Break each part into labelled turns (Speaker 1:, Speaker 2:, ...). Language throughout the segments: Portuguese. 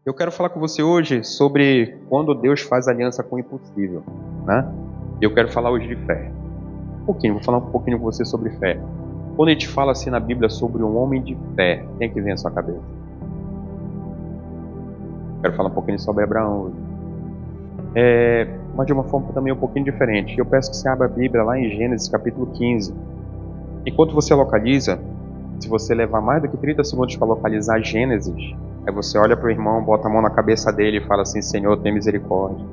Speaker 1: Eu quero falar com você hoje sobre quando Deus faz aliança com o impossível, né? Eu quero falar hoje de fé. Vou falar um pouquinho com você sobre fé. Quando a gente fala assim na Bíblia sobre um homem de fé, quem é que vem à sua cabeça? Quero falar um pouquinho sobre Abraão hoje. Mas de uma forma também um pouquinho diferente. Eu peço que você abra a Bíblia lá em Gênesis capítulo 15. Enquanto você localiza, se você levar mais do que 30 segundos para localizar Gênesis, aí você olha para o irmão, bota a mão na cabeça dele e fala assim: Senhor, tem misericórdia.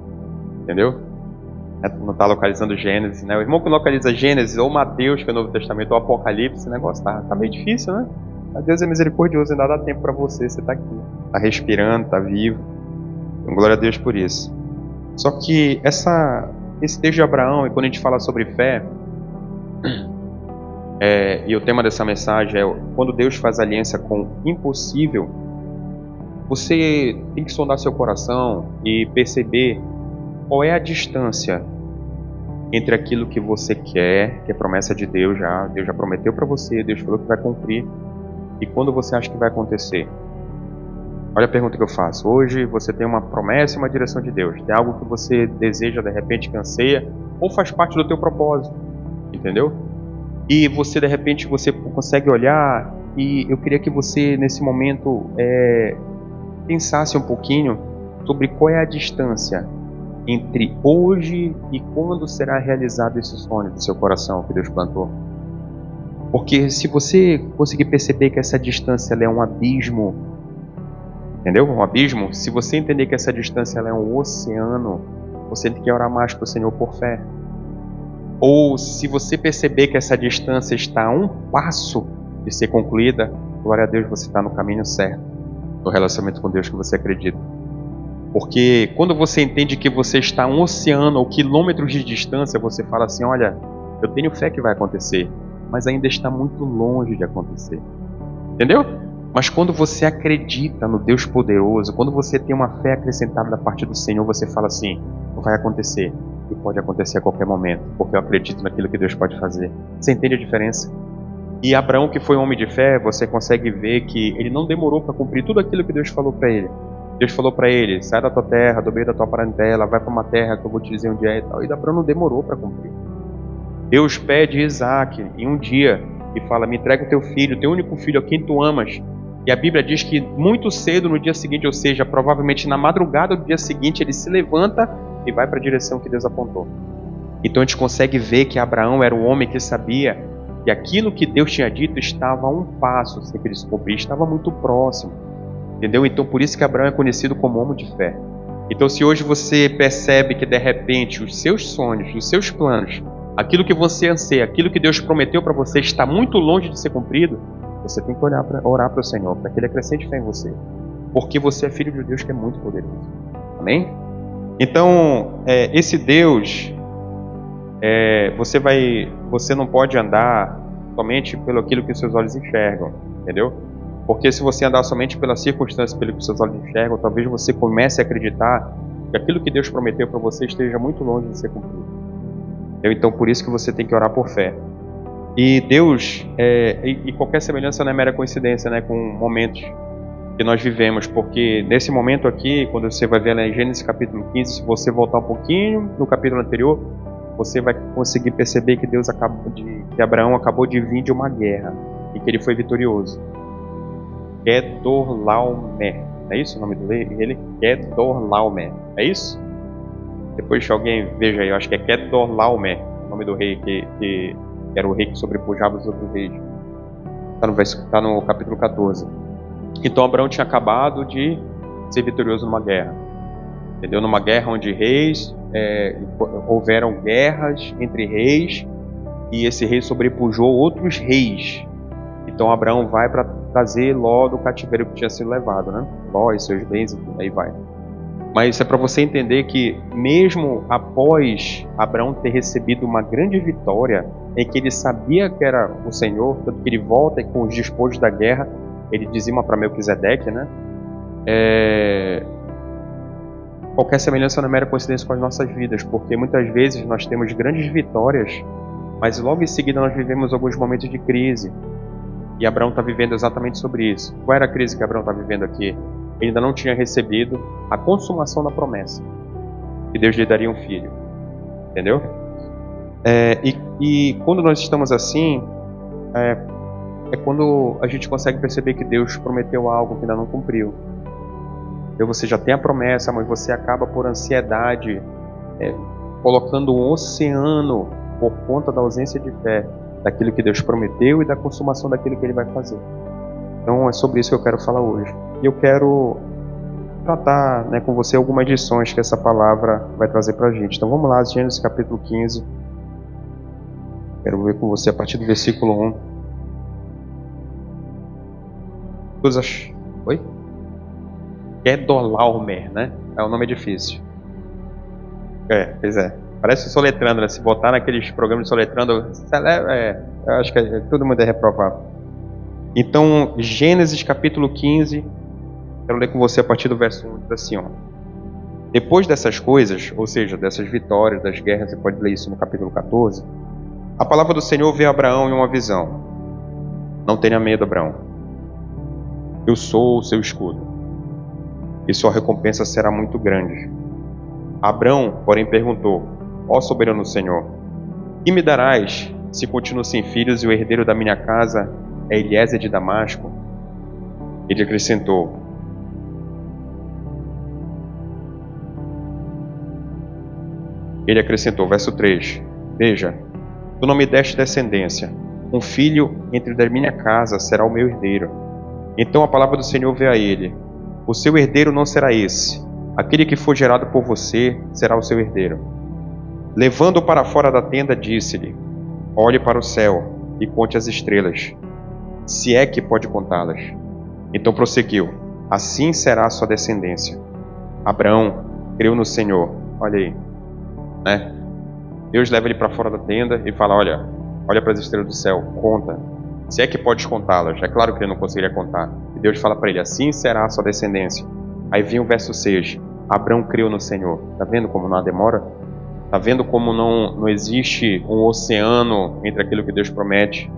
Speaker 1: Entendeu? Não está localizando Gênesis, né? O irmão que localiza Gênesis, ou Mateus, que é o Novo Testamento, ou Apocalipse, o negócio tá meio difícil, né? Mas Deus é misericordioso, ainda dá tempo para você está aqui. Está respirando, está vivo. Então, glória a Deus por isso. Só que esse texto de Abraão, e quando a gente fala sobre fé, e o tema dessa mensagem é quando Deus faz aliança com o impossível, você tem que sondar seu coração e perceber qual é a distância entre aquilo que você quer, que é promessa de Deus já. Deus já prometeu para você, Deus falou que vai cumprir, e quando você acha que vai acontecer. Olha a pergunta que eu faço. Hoje você tem uma promessa e uma direção de Deus. Tem algo que você deseja, de repente, que anseia, ou faz parte do teu propósito. Entendeu? E você, de repente, você consegue olhar, e eu queria que você, nesse momento, pensasse um pouquinho sobre qual é a distância entre hoje e quando será realizado esse sonho do seu coração que Deus plantou. Porque se você conseguir perceber que essa distância ela é um abismo, entendeu? Um abismo. Se você entender que essa distância ela é um oceano, você tem que orar mais para o Senhor por fé. Ou se você perceber que essa distância está a um passo de ser concluída, glória a Deus, você está no caminho certo, no relacionamento com Deus que você acredita. Porque quando você entende que você está a um oceano ou quilômetros de distância, você fala assim: olha, eu tenho fé que vai acontecer, mas ainda está muito longe de acontecer. Entendeu? Mas quando você acredita no Deus poderoso, quando você tem uma fé acrescentada da parte do Senhor, você fala assim: vai acontecer. E pode acontecer a qualquer momento, porque eu acredito naquilo que Deus pode fazer. Você entende a diferença? E Abraão, que foi um homem de fé, você consegue ver que ele não demorou para cumprir tudo aquilo que Deus falou para ele. Deus falou para ele: sai da tua terra, do meio da tua parentela, vai para uma terra que eu vou te dizer onde é e tal. E Abraão não demorou para cumprir. Deus pede Isaac em um dia e fala: me entrega o teu filho, teu único filho, a quem tu amas. E a Bíblia diz que muito cedo no dia seguinte, ou seja, provavelmente na madrugada do dia seguinte, ele se levanta e vai para a direção que Deus apontou. Então a gente consegue ver que Abraão era um homem que sabia que aquilo que Deus tinha dito estava a um passo sem que ele se cumprir, estava muito próximo. Entendeu? Então por isso que Abraão é conhecido como homem de fé. Então se hoje você percebe que de repente os seus sonhos, os seus planos, aquilo que você anseia, aquilo que Deus prometeu para você está muito longe de ser cumprido, você tem que orar para o Senhor, para que Ele acrescente fé em você. Porque você é filho de Deus que é muito poderoso. Amém? Então, esse Deus, você não pode andar somente pelo aquilo que os seus olhos enxergam, entendeu? Porque se você andar somente pelas circunstâncias, pelo que os seus olhos enxergam, talvez você comece a acreditar que aquilo que Deus prometeu para você esteja muito longe de ser cumprido. Então, por isso que você tem que orar por fé. E Deus, e qualquer semelhança não é mera coincidência, né, com momentos que nós vivemos, porque nesse momento aqui, quando você vai ver lá em Gênesis capítulo 15, se você voltar um pouquinho no capítulo anterior, você vai conseguir perceber que que Abraão acabou de vir de uma guerra e que ele foi vitorioso. Kedorlaomer, é isso o nome dele? Kedorlaomer, é isso? Depois que alguém veja aí, eu acho que é Kedorlaomer, o nome do rei que era o rei que sobrepujava os outros reis. Está no capítulo 14. Então Abraão tinha acabado de ser vitorioso numa guerra. Entendeu? Numa guerra onde houveram guerras entre reis e esse rei sobrepujou outros reis. Então Abraão vai para trazer Ló do cativeiro que tinha sido levado, né? Ló e seus bens, e aí vai. Mas isso é para você entender que mesmo após Abraão ter recebido uma grande vitória, em que ele sabia que era o Senhor, tanto que ele volta e com os despojos da guerra, ele dizima para Melquisedeque, né? Qualquer semelhança não é mera coincidência com as nossas vidas, porque muitas vezes nós temos grandes vitórias, mas logo em seguida nós vivemos alguns momentos de crise. E Abraão está vivendo exatamente sobre isso. Qual era a crise que Abraão está vivendo aqui? ele ainda não tinha recebido a consumação da promessa, que Deus lhe daria um filho. Entendeu? E quando nós estamos assim, é quando a gente consegue perceber que Deus prometeu algo que ainda não cumpriu. Então você já tem a promessa, mas você acaba por ansiedade, colocando um oceano por conta da ausência de fé daquilo que Deus prometeu e da consumação daquilo que Ele vai fazer. Então é sobre isso que eu quero falar hoje. E eu quero tratar, com você algumas lições que essa palavra vai trazer para a gente. Então vamos lá, Gênesis capítulo 15. Quero ver com você a partir do versículo 1. Oi? Kedorlaomer, né? O nome é difícil. Pois é. Parece soletrando, né? Se botar naqueles programas de soletrando, eu acho que todo mundo é reprovado. Então, Gênesis capítulo 15, quero ler com você a partir do verso 1, diz assim, ó. Depois dessas coisas, ou seja, dessas vitórias, das guerras, você pode ler isso no capítulo 14, a palavra do Senhor veio a Abraão em uma visão. Não tenha medo, Abraão. Eu sou o seu escudo, e sua recompensa será muito grande. Abraão, porém, perguntou, ó soberano Senhor, que me darás se continuo sem filhos e o herdeiro da minha casa é Eliezer de Damasco? Ele acrescentou, verso 3, veja, tu não me deste descendência, um filho entre da minha casa será o meu herdeiro. Então a palavra do Senhor veio a ele, o seu herdeiro não será esse, aquele que for gerado por você será o seu herdeiro. Levando-o para fora da tenda, disse-lhe, olhe para o céu e conte as estrelas, se é que pode contá-las. Então prosseguiu, assim será a sua descendência. Abraão creu no Senhor. Olha aí, Deus leva ele para fora da tenda e fala, olha para as estrelas do céu, conta, se é que podes contá-las. É claro que ele não conseguiria contar. E Deus fala para ele, assim será a sua descendência. Aí vem o verso 6, Abraão creu no Senhor. Está vendo como não há demora? Está vendo como não existe um oceano entre aquilo que Deus promete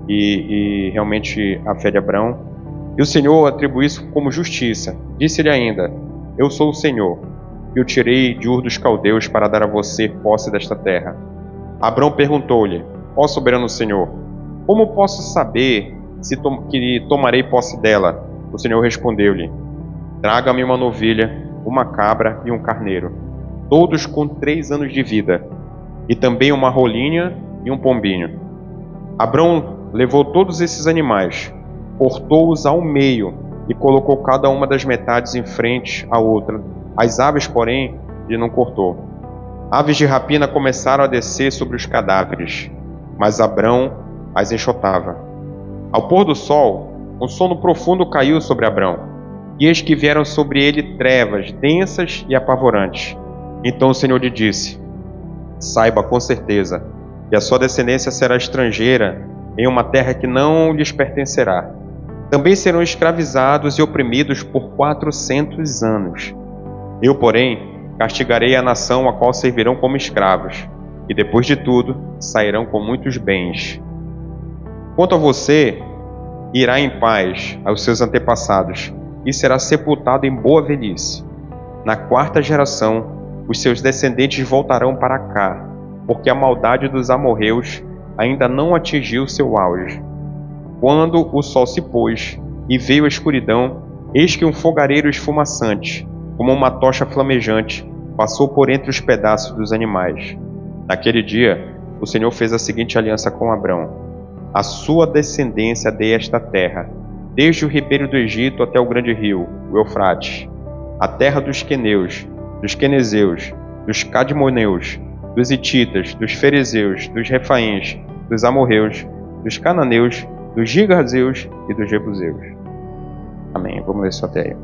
Speaker 1: e realmente a fé de Abraão? E o Senhor atribui isso como justiça. Disse-lhe ainda, eu sou o Senhor, que o tirei de Ur dos Caldeus para dar a você posse desta terra. Abraão perguntou-lhe, ó soberano Senhor, como posso saber que tomarei posse dela? O Senhor respondeu-lhe, traga-me uma novilha, uma cabra e um carneiro, todos com 3 anos de vida, e também uma rolinha e um pombinho. Abraão levou todos esses animais, cortou-os ao meio e colocou cada uma das metades em frente à outra. As aves, porém, ele não cortou. Aves de rapina começaram a descer sobre os cadáveres, mas Abraão as enxotava. Ao pôr do sol, um sono profundo caiu sobre Abraão, e eis que vieram sobre ele trevas densas e apavorantes. Então o Senhor lhe disse, saiba com certeza que a sua descendência será estrangeira em uma terra que não lhes pertencerá. Também serão escravizados e oprimidos por 400 anos. Eu, porém, castigarei a nação a qual servirão como escravos, e depois de tudo sairão com muitos bens. Quanto a você, irá em paz aos seus antepassados, e será sepultado em boa velhice. Na 4ª geração, os seus descendentes voltarão para cá, porque a maldade dos amorreus ainda não atingiu seu auge. Quando o sol se pôs e veio a escuridão, eis que um fogareiro esfumaçante, como uma tocha flamejante, passou por entre os pedaços dos animais. Naquele dia, o Senhor fez a seguinte aliança com Abraão. A sua descendência dei esta terra, desde o ribeiro do Egito até o grande rio, o Eufrates, a terra dos queneus, dos quenezeus, dos cadmoneus, dos hititas, dos ferezeus, dos refaíns, dos amorreus, dos cananeus, dos gigazeus e dos jebuseus. Amém. Vamos ler isso até aí.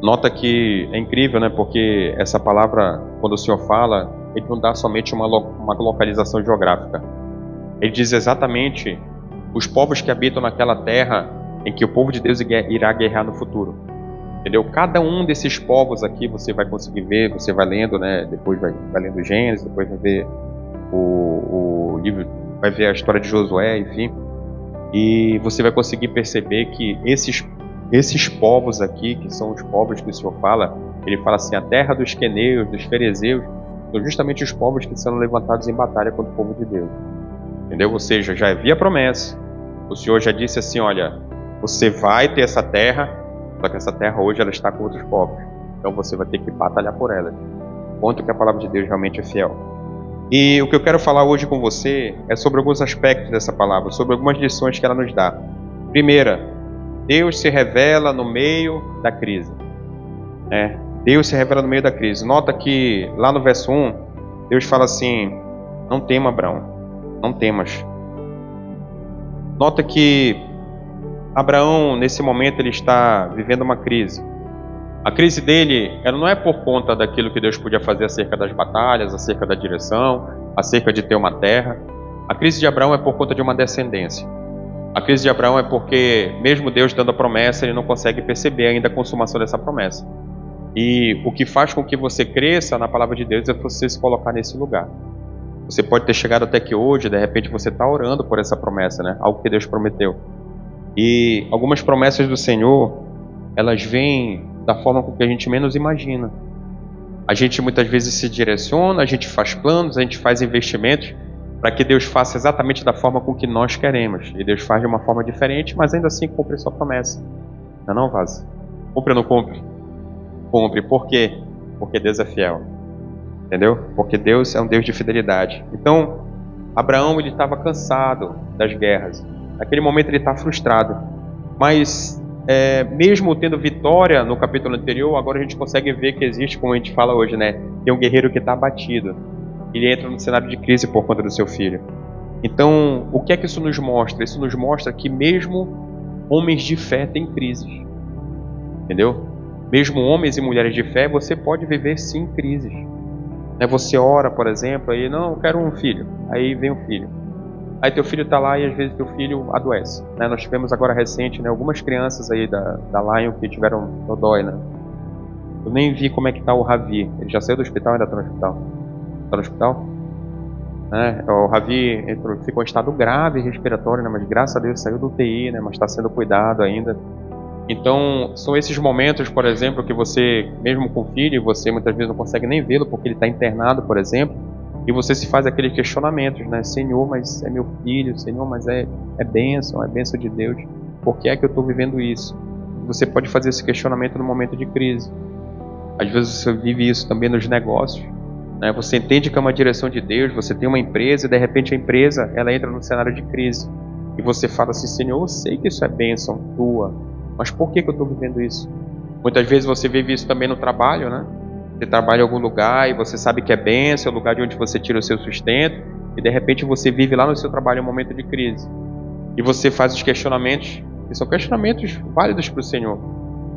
Speaker 1: Nota que é incrível, porque essa palavra, quando o Senhor fala, ele não dá somente uma localização geográfica. Ele diz exatamente os povos que habitam naquela terra em que o povo de Deus irá guerrear no futuro. Entendeu? Cada um desses povos aqui você vai conseguir ver, você vai lendo, depois vai lendo Gênesis, depois vai ver o livro, vai ver a história de Josué, enfim. E você vai conseguir perceber que esses esses povos aqui, que são os povos que o Senhor fala, ele fala assim, a terra dos queneus, dos ferezeus, são justamente os povos que são levantados em batalha contra o povo de Deus. Entendeu? Ou seja, já havia promessa. O Senhor já disse assim, olha, você vai ter essa terra, só que essa terra hoje ela está com outros povos. Então você vai ter que batalhar por ela. Quanto que a palavra de Deus realmente é fiel. E o que eu quero falar hoje com você é sobre alguns aspectos dessa palavra, sobre algumas lições que ela nos dá. Primeira, Deus se revela no meio da crise. Deus se revela no meio da crise. Nota que lá no verso 1, Deus fala assim, não tema, Abraão, não temas. Nota que Abraão, nesse momento, ele está vivendo uma crise. A crise dele, ela não é por conta daquilo que Deus podia fazer acerca das batalhas, acerca da direção, acerca de ter uma terra. A crise de Abraão é por conta de uma descendência. A crise de Abraão é porque, mesmo Deus dando a promessa, ele não consegue perceber ainda a consumação dessa promessa. E o que faz com que você cresça na palavra de Deus é você se colocar nesse lugar. Você pode ter chegado até aqui hoje, de repente você está orando por essa promessa, né? Algo que Deus prometeu. E algumas promessas do Senhor, elas vêm da forma com que a gente menos imagina. A gente muitas vezes se direciona, a gente faz planos, a gente faz investimentos para que Deus faça exatamente da forma com que nós queremos. E Deus faz de uma forma diferente, mas ainda assim cumpre sua promessa. Não, Vaz? Cumpre ou não cumpre? Cumpre. Por quê? Porque Deus é fiel. Entendeu? Porque Deus é um Deus de fidelidade. Então, Abraão, ele estava cansado das guerras. Naquele momento ele está frustrado. Mas, mesmo tendo vitória no capítulo anterior, agora a gente consegue ver que existe, como a gente fala hoje, né? Tem um guerreiro que está abatido. Ele entra no cenário de crise por conta do seu filho. Então, o que é que isso nos mostra? Isso nos mostra que mesmo homens de fé têm crises. Entendeu? Mesmo homens e mulheres de fé, você pode viver sim crises. Você ora, por exemplo, aí, não, eu quero um filho. Aí vem um filho. Aí teu filho está lá e às vezes teu filho adoece. Nós tivemos agora recente, algumas crianças aí da Lion que tiveram dodói, né? Eu nem vi como é que está o Ravi. Ele já saiu do hospital ou ainda está no hospital? Está no hospital? O Ravi ficou em estado grave respiratório, mas graças a Deus saiu do UTI, mas está sendo cuidado ainda. Então, são esses momentos, por exemplo, que você, mesmo com filho, você muitas vezes não consegue nem vê-lo porque ele está internado, por exemplo, e você se faz aqueles questionamentos, Senhor, mas é meu filho, Senhor, mas é bênção de Deus, por que é que eu estou vivendo isso? Você pode fazer esse questionamento no momento de crise. Às vezes você vive isso também nos negócios, Você entende que é uma direção de Deus, você tem uma empresa e de repente a empresa, ela entra no cenário de crise, e você fala assim, Senhor, eu sei que isso é bênção tua, mas por que eu estou vivendo isso? Muitas vezes você vive isso também no trabalho, Você trabalha em algum lugar e você sabe que é bênção, é o lugar de onde você tira o seu sustento, e de repente você vive lá no seu trabalho um momento de crise. E você faz os questionamentos, que são questionamentos válidos para o Senhor.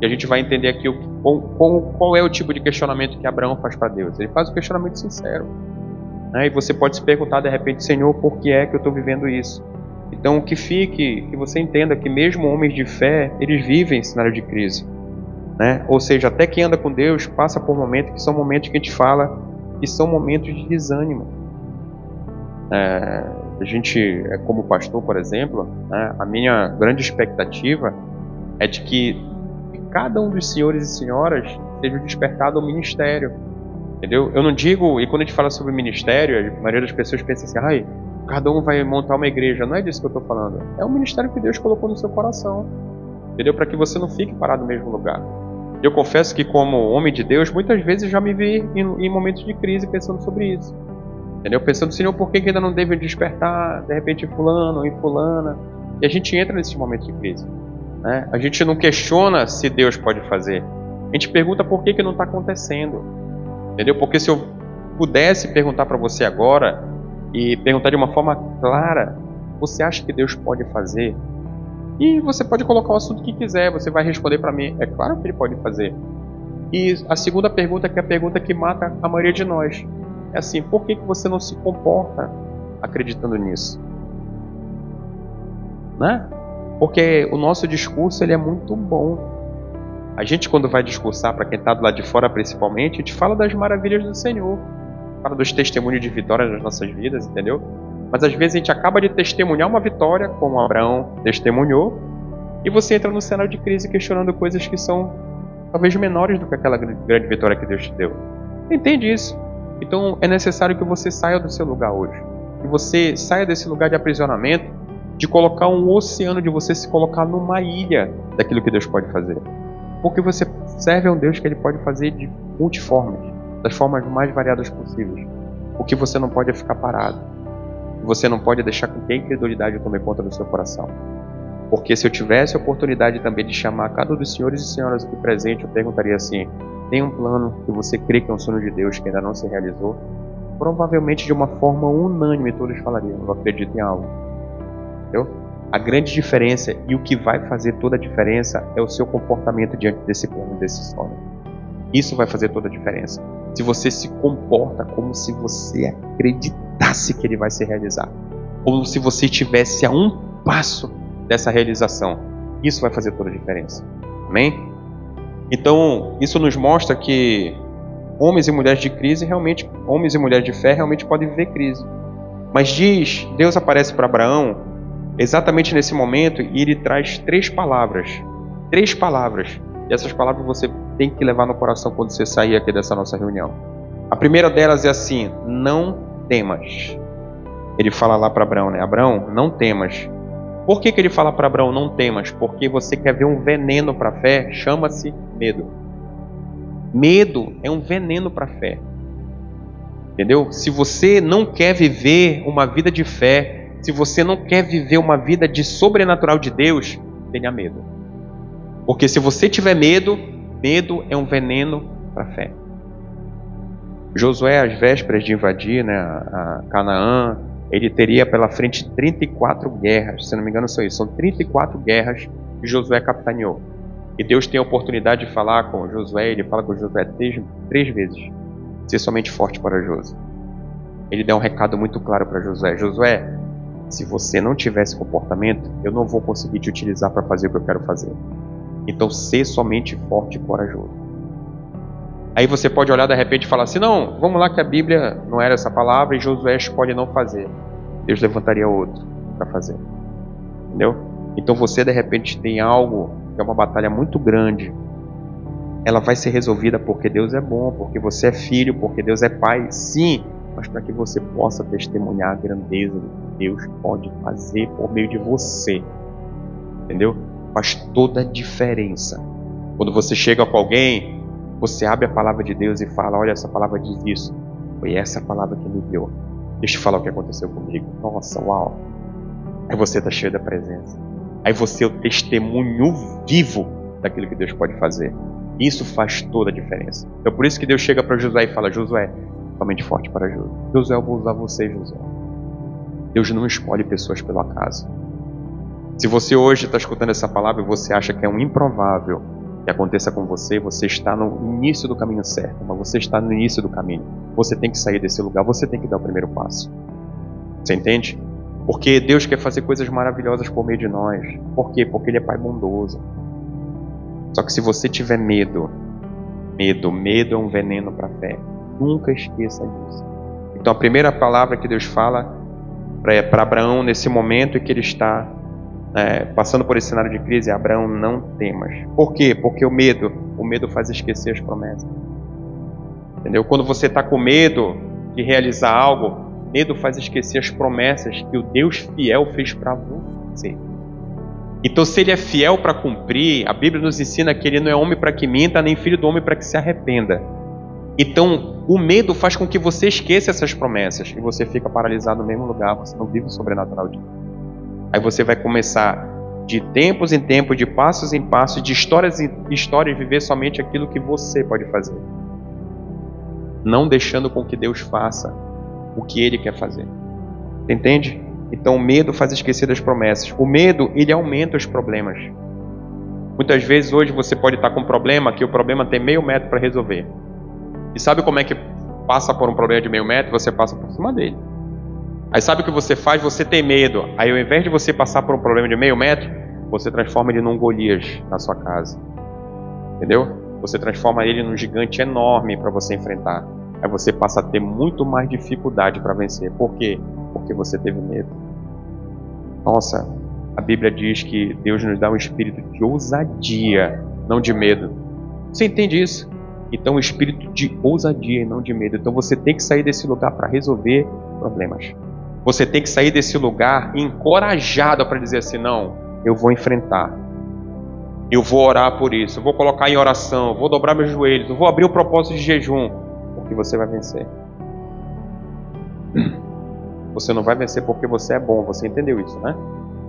Speaker 1: E a gente vai entender aqui qual é o tipo de questionamento que Abraão faz para Deus. Ele faz um questionamento sincero. E você pode se perguntar de repente, Senhor, por que é que eu estou vivendo isso? Então, que você entenda que mesmo homens de fé, eles vivem em cenário de crise. Ou seja, até quem anda com Deus passa por momentos que são momentos que a gente fala que são momentos de desânimo. A gente, como pastor, por exemplo, a minha grande expectativa é de que cada um dos senhores e senhoras seja despertado ao ministério. Entendeu? Eu não digo, e quando a gente fala sobre ministério, a maioria das pessoas pensa assim, cada um vai montar uma igreja. Não é disso que eu estou falando. É um ministério que Deus colocou no seu coração. Entendeu? Para que você não fique parado no mesmo lugar. Eu confesso que como homem de Deus, muitas vezes já me vi em momentos de crise pensando sobre isso. Entendeu? Pensando, Senhor, por que ainda não deve despertar, de repente, fulano ou em fulana? E a gente entra nesse momento de crise. A gente não questiona se Deus pode fazer. A gente pergunta por que não está acontecendo. Entendeu? Porque se eu pudesse perguntar para você agora, e perguntar de uma forma clara, você acha que Deus pode fazer? E você pode colocar o assunto que quiser, você vai responder para mim, é claro que Ele pode fazer. E a segunda pergunta, que é a pergunta que mata a maioria de nós, é assim, por que você não se comporta acreditando nisso? Porque o nosso discurso ele é muito bom. A gente, quando vai discursar, para quem está do lado de fora principalmente, a gente fala das maravilhas do Senhor, fala dos testemunhos de vitória nas nossas vidas, entendeu? Mas às vezes a gente acaba de testemunhar uma vitória, como Abraão testemunhou, E você entra no cenário de crise questionando coisas que são talvez menores do que aquela grande vitória que Deus te deu. Você entende isso? Então é necessário que você saia do seu lugar hoje. Que você saia desse lugar de aprisionamento, de colocar um oceano, de você se colocar numa ilha daquilo que Deus pode fazer. Porque você serve a um Deus que Ele pode fazer de multiformes, das formas mais variadas possíveis. O que você não pode é ficar parado. Você não pode deixar com que a incredulidade tome conta do seu coração. Porque se eu tivesse a oportunidade também de chamar cada um dos senhores e senhoras aqui presentes, eu perguntaria assim: tem um plano que você crê que é um sonho de Deus que ainda não se realizou? Provavelmente de uma forma unânime todos falariam: eu acredito em algo. Entendeu? A grande diferença e o que vai fazer toda a diferença é o seu comportamento diante desse plano, desse sonho. Isso vai fazer toda a diferença. Se você se comporta como se você acreditasse que ele vai se realizar, como se você estivesse a um passo dessa realização, isso vai fazer toda a diferença. Amém? Então, isso nos mostra que homens e mulheres de crise realmente, homens e mulheres de fé realmente podem viver crise. Mas Deus aparece para Abraão exatamente nesse momento e ele traz três palavras. E essas palavras você tem que levar no coração quando você sair aqui dessa nossa reunião. A primeira delas é assim: não temas. Ele fala lá para Abraão, né? Abraão, não temas. Por que ele fala para Abraão, não temas? Porque você quer ver um veneno para a fé, chama-se medo. Medo é um veneno para a fé. Entendeu? Se você não quer viver uma vida de fé, se você não quer viver uma vida de sobrenatural de Deus, tenha medo. Porque se você tiver medo, medo é um veneno para a fé. Josué, às vésperas de invadir, né, a Canaã, ele teria pela frente 34 guerras. Se não me engano, são 34 guerras que Josué capitaneou. E Deus tem a oportunidade de falar com Josué. Ele fala com Josué três vezes: ser somente forte para Josué. Ele dá um recado muito claro para Josué: Josué, se você não tiver esse comportamento, eu não vou conseguir te utilizar para fazer o que eu quero fazer. Então, ser somente forte e corajoso. Aí você pode olhar de repente e falar assim: não, vamos lá que a Bíblia não era essa palavra e Josué escolhe não fazer. Deus levantaria outro para fazer. Entendeu? Então você de repente tem algo que é uma batalha muito grande. Ela vai ser resolvida porque Deus é bom, porque você é filho, porque Deus é pai, sim, mas para que você possa testemunhar a grandeza do que Deus pode fazer por meio de você. Entendeu? Faz toda a diferença. Quando você chega com alguém, você abre a palavra de Deus e fala: olha, essa palavra diz isso. Foi essa palavra que me deu. Deixa eu falar o que aconteceu comigo. Nossa, uau. Aí você está cheio da presença. Aí você é o testemunho vivo daquilo que Deus pode fazer. Isso faz toda a diferença. Então por isso que Deus chega para Josué e fala: Josué, somente forte para Josué. Josué, eu vou usar você, Josué. Deus não escolhe pessoas pelo acaso. Se você hoje está escutando essa palavra e você acha que é um improvável que aconteça com você, você está no início do caminho certo, mas você está no início do caminho. Você tem que sair desse lugar, você tem que dar o primeiro passo. Você entende? Porque Deus quer fazer coisas maravilhosas por meio de nós. Por quê? Porque Ele é Pai bondoso. Só que se você tiver medo é um veneno para a fé. Nunca esqueça disso. Então a primeira palavra que Deus fala para Abraão nesse momento é que ele está passando por esse cenário de crise: Abraão, não temas. Por quê? Porque o medo faz esquecer as promessas. Entendeu? Quando você está com medo de realizar algo, medo faz esquecer as promessas que o Deus fiel fez para você. Então, se Ele é fiel para cumprir, a Bíblia nos ensina que Ele não é homem para que minta, nem filho do homem para que se arrependa. Então, o medo faz com que você esqueça essas promessas e você fica paralisado no mesmo lugar, você não vive o sobrenatural de Deus. Aí você vai começar de tempos em tempos, de passos em passos, de histórias em histórias, viver somente aquilo que você pode fazer. Não deixando com que Deus faça o que Ele quer fazer. Entende? Então o medo faz esquecer das promessas. O medo, ele aumenta os problemas. Muitas vezes hoje você pode estar com um problema que o problema tem meio metro para resolver. E sabe como é que passa por um problema de meio metro? Você passa por cima dele. Aí sabe o que você faz? Você tem medo. Aí ao invés de você passar por um problema de meio metro, você transforma ele num Golias na sua casa. Entendeu? Você transforma ele num gigante enorme para você enfrentar. Aí você passa a ter muito mais dificuldade para vencer. Por quê? Porque você teve medo. Nossa, A Bíblia diz que Deus nos dá um espírito de ousadia, não de medo. Você entende isso? Então, um espírito de ousadia e não de medo. Então, você tem que sair desse lugar para resolver problemas. Você tem que sair desse lugar encorajado para dizer assim, não, eu vou enfrentar. Eu vou orar por isso, eu vou colocar em oração, eu vou dobrar meus joelhos, eu vou abrir um propósito de jejum, porque você vai vencer. Você não vai vencer porque você é bom, você entendeu isso, né?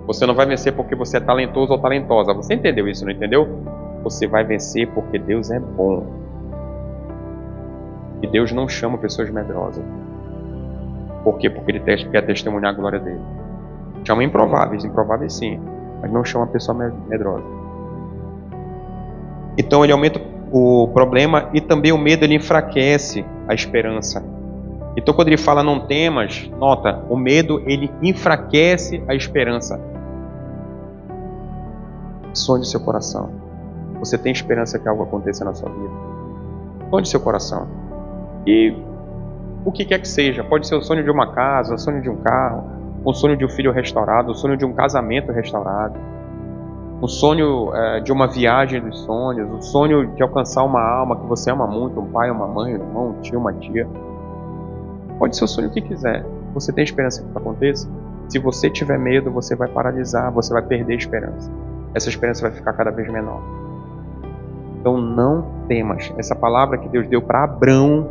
Speaker 1: Você não vai vencer porque você é talentoso ou talentosa, você entendeu isso, não entendeu? Você vai vencer porque Deus é bom. E Deus não chama pessoas medrosas. Por quê? Porque Ele quer testemunhar a glória dele. Chama improváveis sim, mas não chama a pessoa medrosa. Então ele aumenta o problema e também o medo, ele enfraquece a esperança. Então quando ele fala não temas, nota, o medo ele enfraquece a esperança. Sonhe seu coração. Você tem esperança que algo aconteça na sua vida. Sonhe seu coração. E o que quer que seja, pode ser o sonho de uma casa, o sonho de um carro, o sonho de um filho restaurado, o sonho de um casamento restaurado, o sonho de uma viagem dos sonhos, o sonho de alcançar uma alma que você ama muito, um pai, uma mãe, um irmão, um tio, uma tia. Pode ser o sonho que quiser. Você tem esperança que isso aconteça? Se você tiver medo, você vai paralisar, você vai perder a esperança. Essa esperança vai ficar cada vez menor. Então não temas. Essa palavra que Deus deu para Abrão,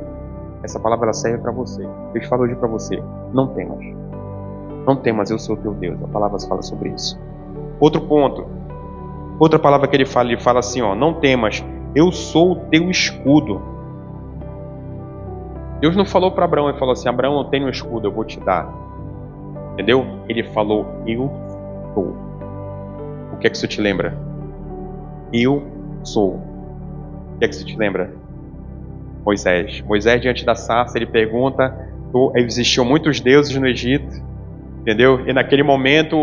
Speaker 1: essa palavra ela serve para você. Deus falou hoje para você, não temas. Não temas, eu sou o teu Deus. A palavra fala sobre isso. Outro ponto. Outra palavra que ele fala assim, ó, não temas, eu sou o teu escudo. Deus não falou para Abraão, ele falou assim, Abraão, eu tenho um escudo, eu vou te dar. Entendeu? Ele falou, eu sou. O que é que isso te lembra? Eu sou. O que é que isso te lembra? Moisés. Moisés, diante da sarça, ele pergunta, existiam muitos deuses no Egito, entendeu? E naquele momento,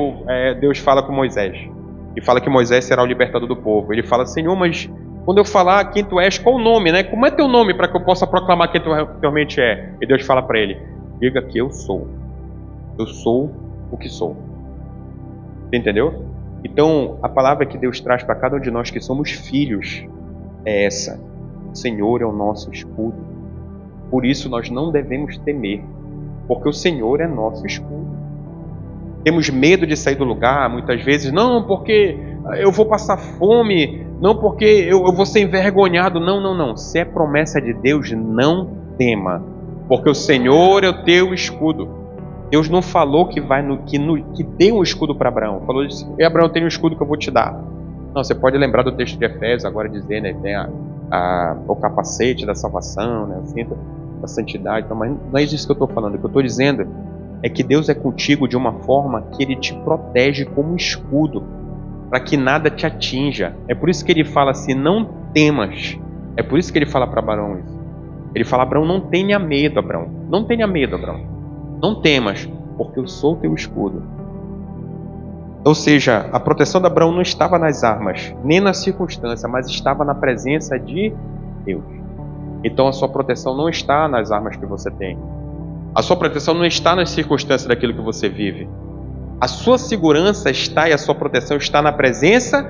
Speaker 1: Deus fala com Moisés. E fala que Moisés será o libertador do povo. Ele fala, Senhor, mas quando eu falar quem tu és, qual o nome, né? Como é teu nome para que eu possa proclamar quem tu realmente é? E Deus fala para ele, diga que eu sou. Eu sou o que sou. Entendeu? Então, a palavra que Deus traz para cada um de nós que somos filhos é essa. O Senhor é o nosso escudo. Por isso nós não devemos temer, porque o Senhor é nosso escudo. Temos medo de sair do lugar, muitas vezes, não porque eu vou passar fome, não porque eu vou ser envergonhado, não. Se é promessa de Deus, não tema, porque o Senhor é o teu escudo. Deus não falou que dê um escudo para Abraão, falou assim, Abraão, tem um escudo que eu vou te dar. Não, você pode lembrar do texto de Efésios, agora dizendo, né, tem o capacete da salvação, né, o cinto da santidade, então, mas não é isso que eu estou falando, o que eu estou dizendo é que Deus é contigo de uma forma que Ele te protege como escudo, para que nada te atinja. É por isso que Ele fala assim, não temas. É por isso que Ele fala para Abraão isso. Ele fala, Abraão, não tenha medo, Abraão. Não tenha medo, Abraão. Não temas, porque eu sou o teu escudo. Ou seja, a proteção de Abraão não estava nas armas, nem na circunstância, mas estava na presença de Deus. Então a sua proteção não está nas armas que você tem. A sua proteção não está nas circunstâncias daquilo que você vive. A sua segurança está e a sua proteção está na presença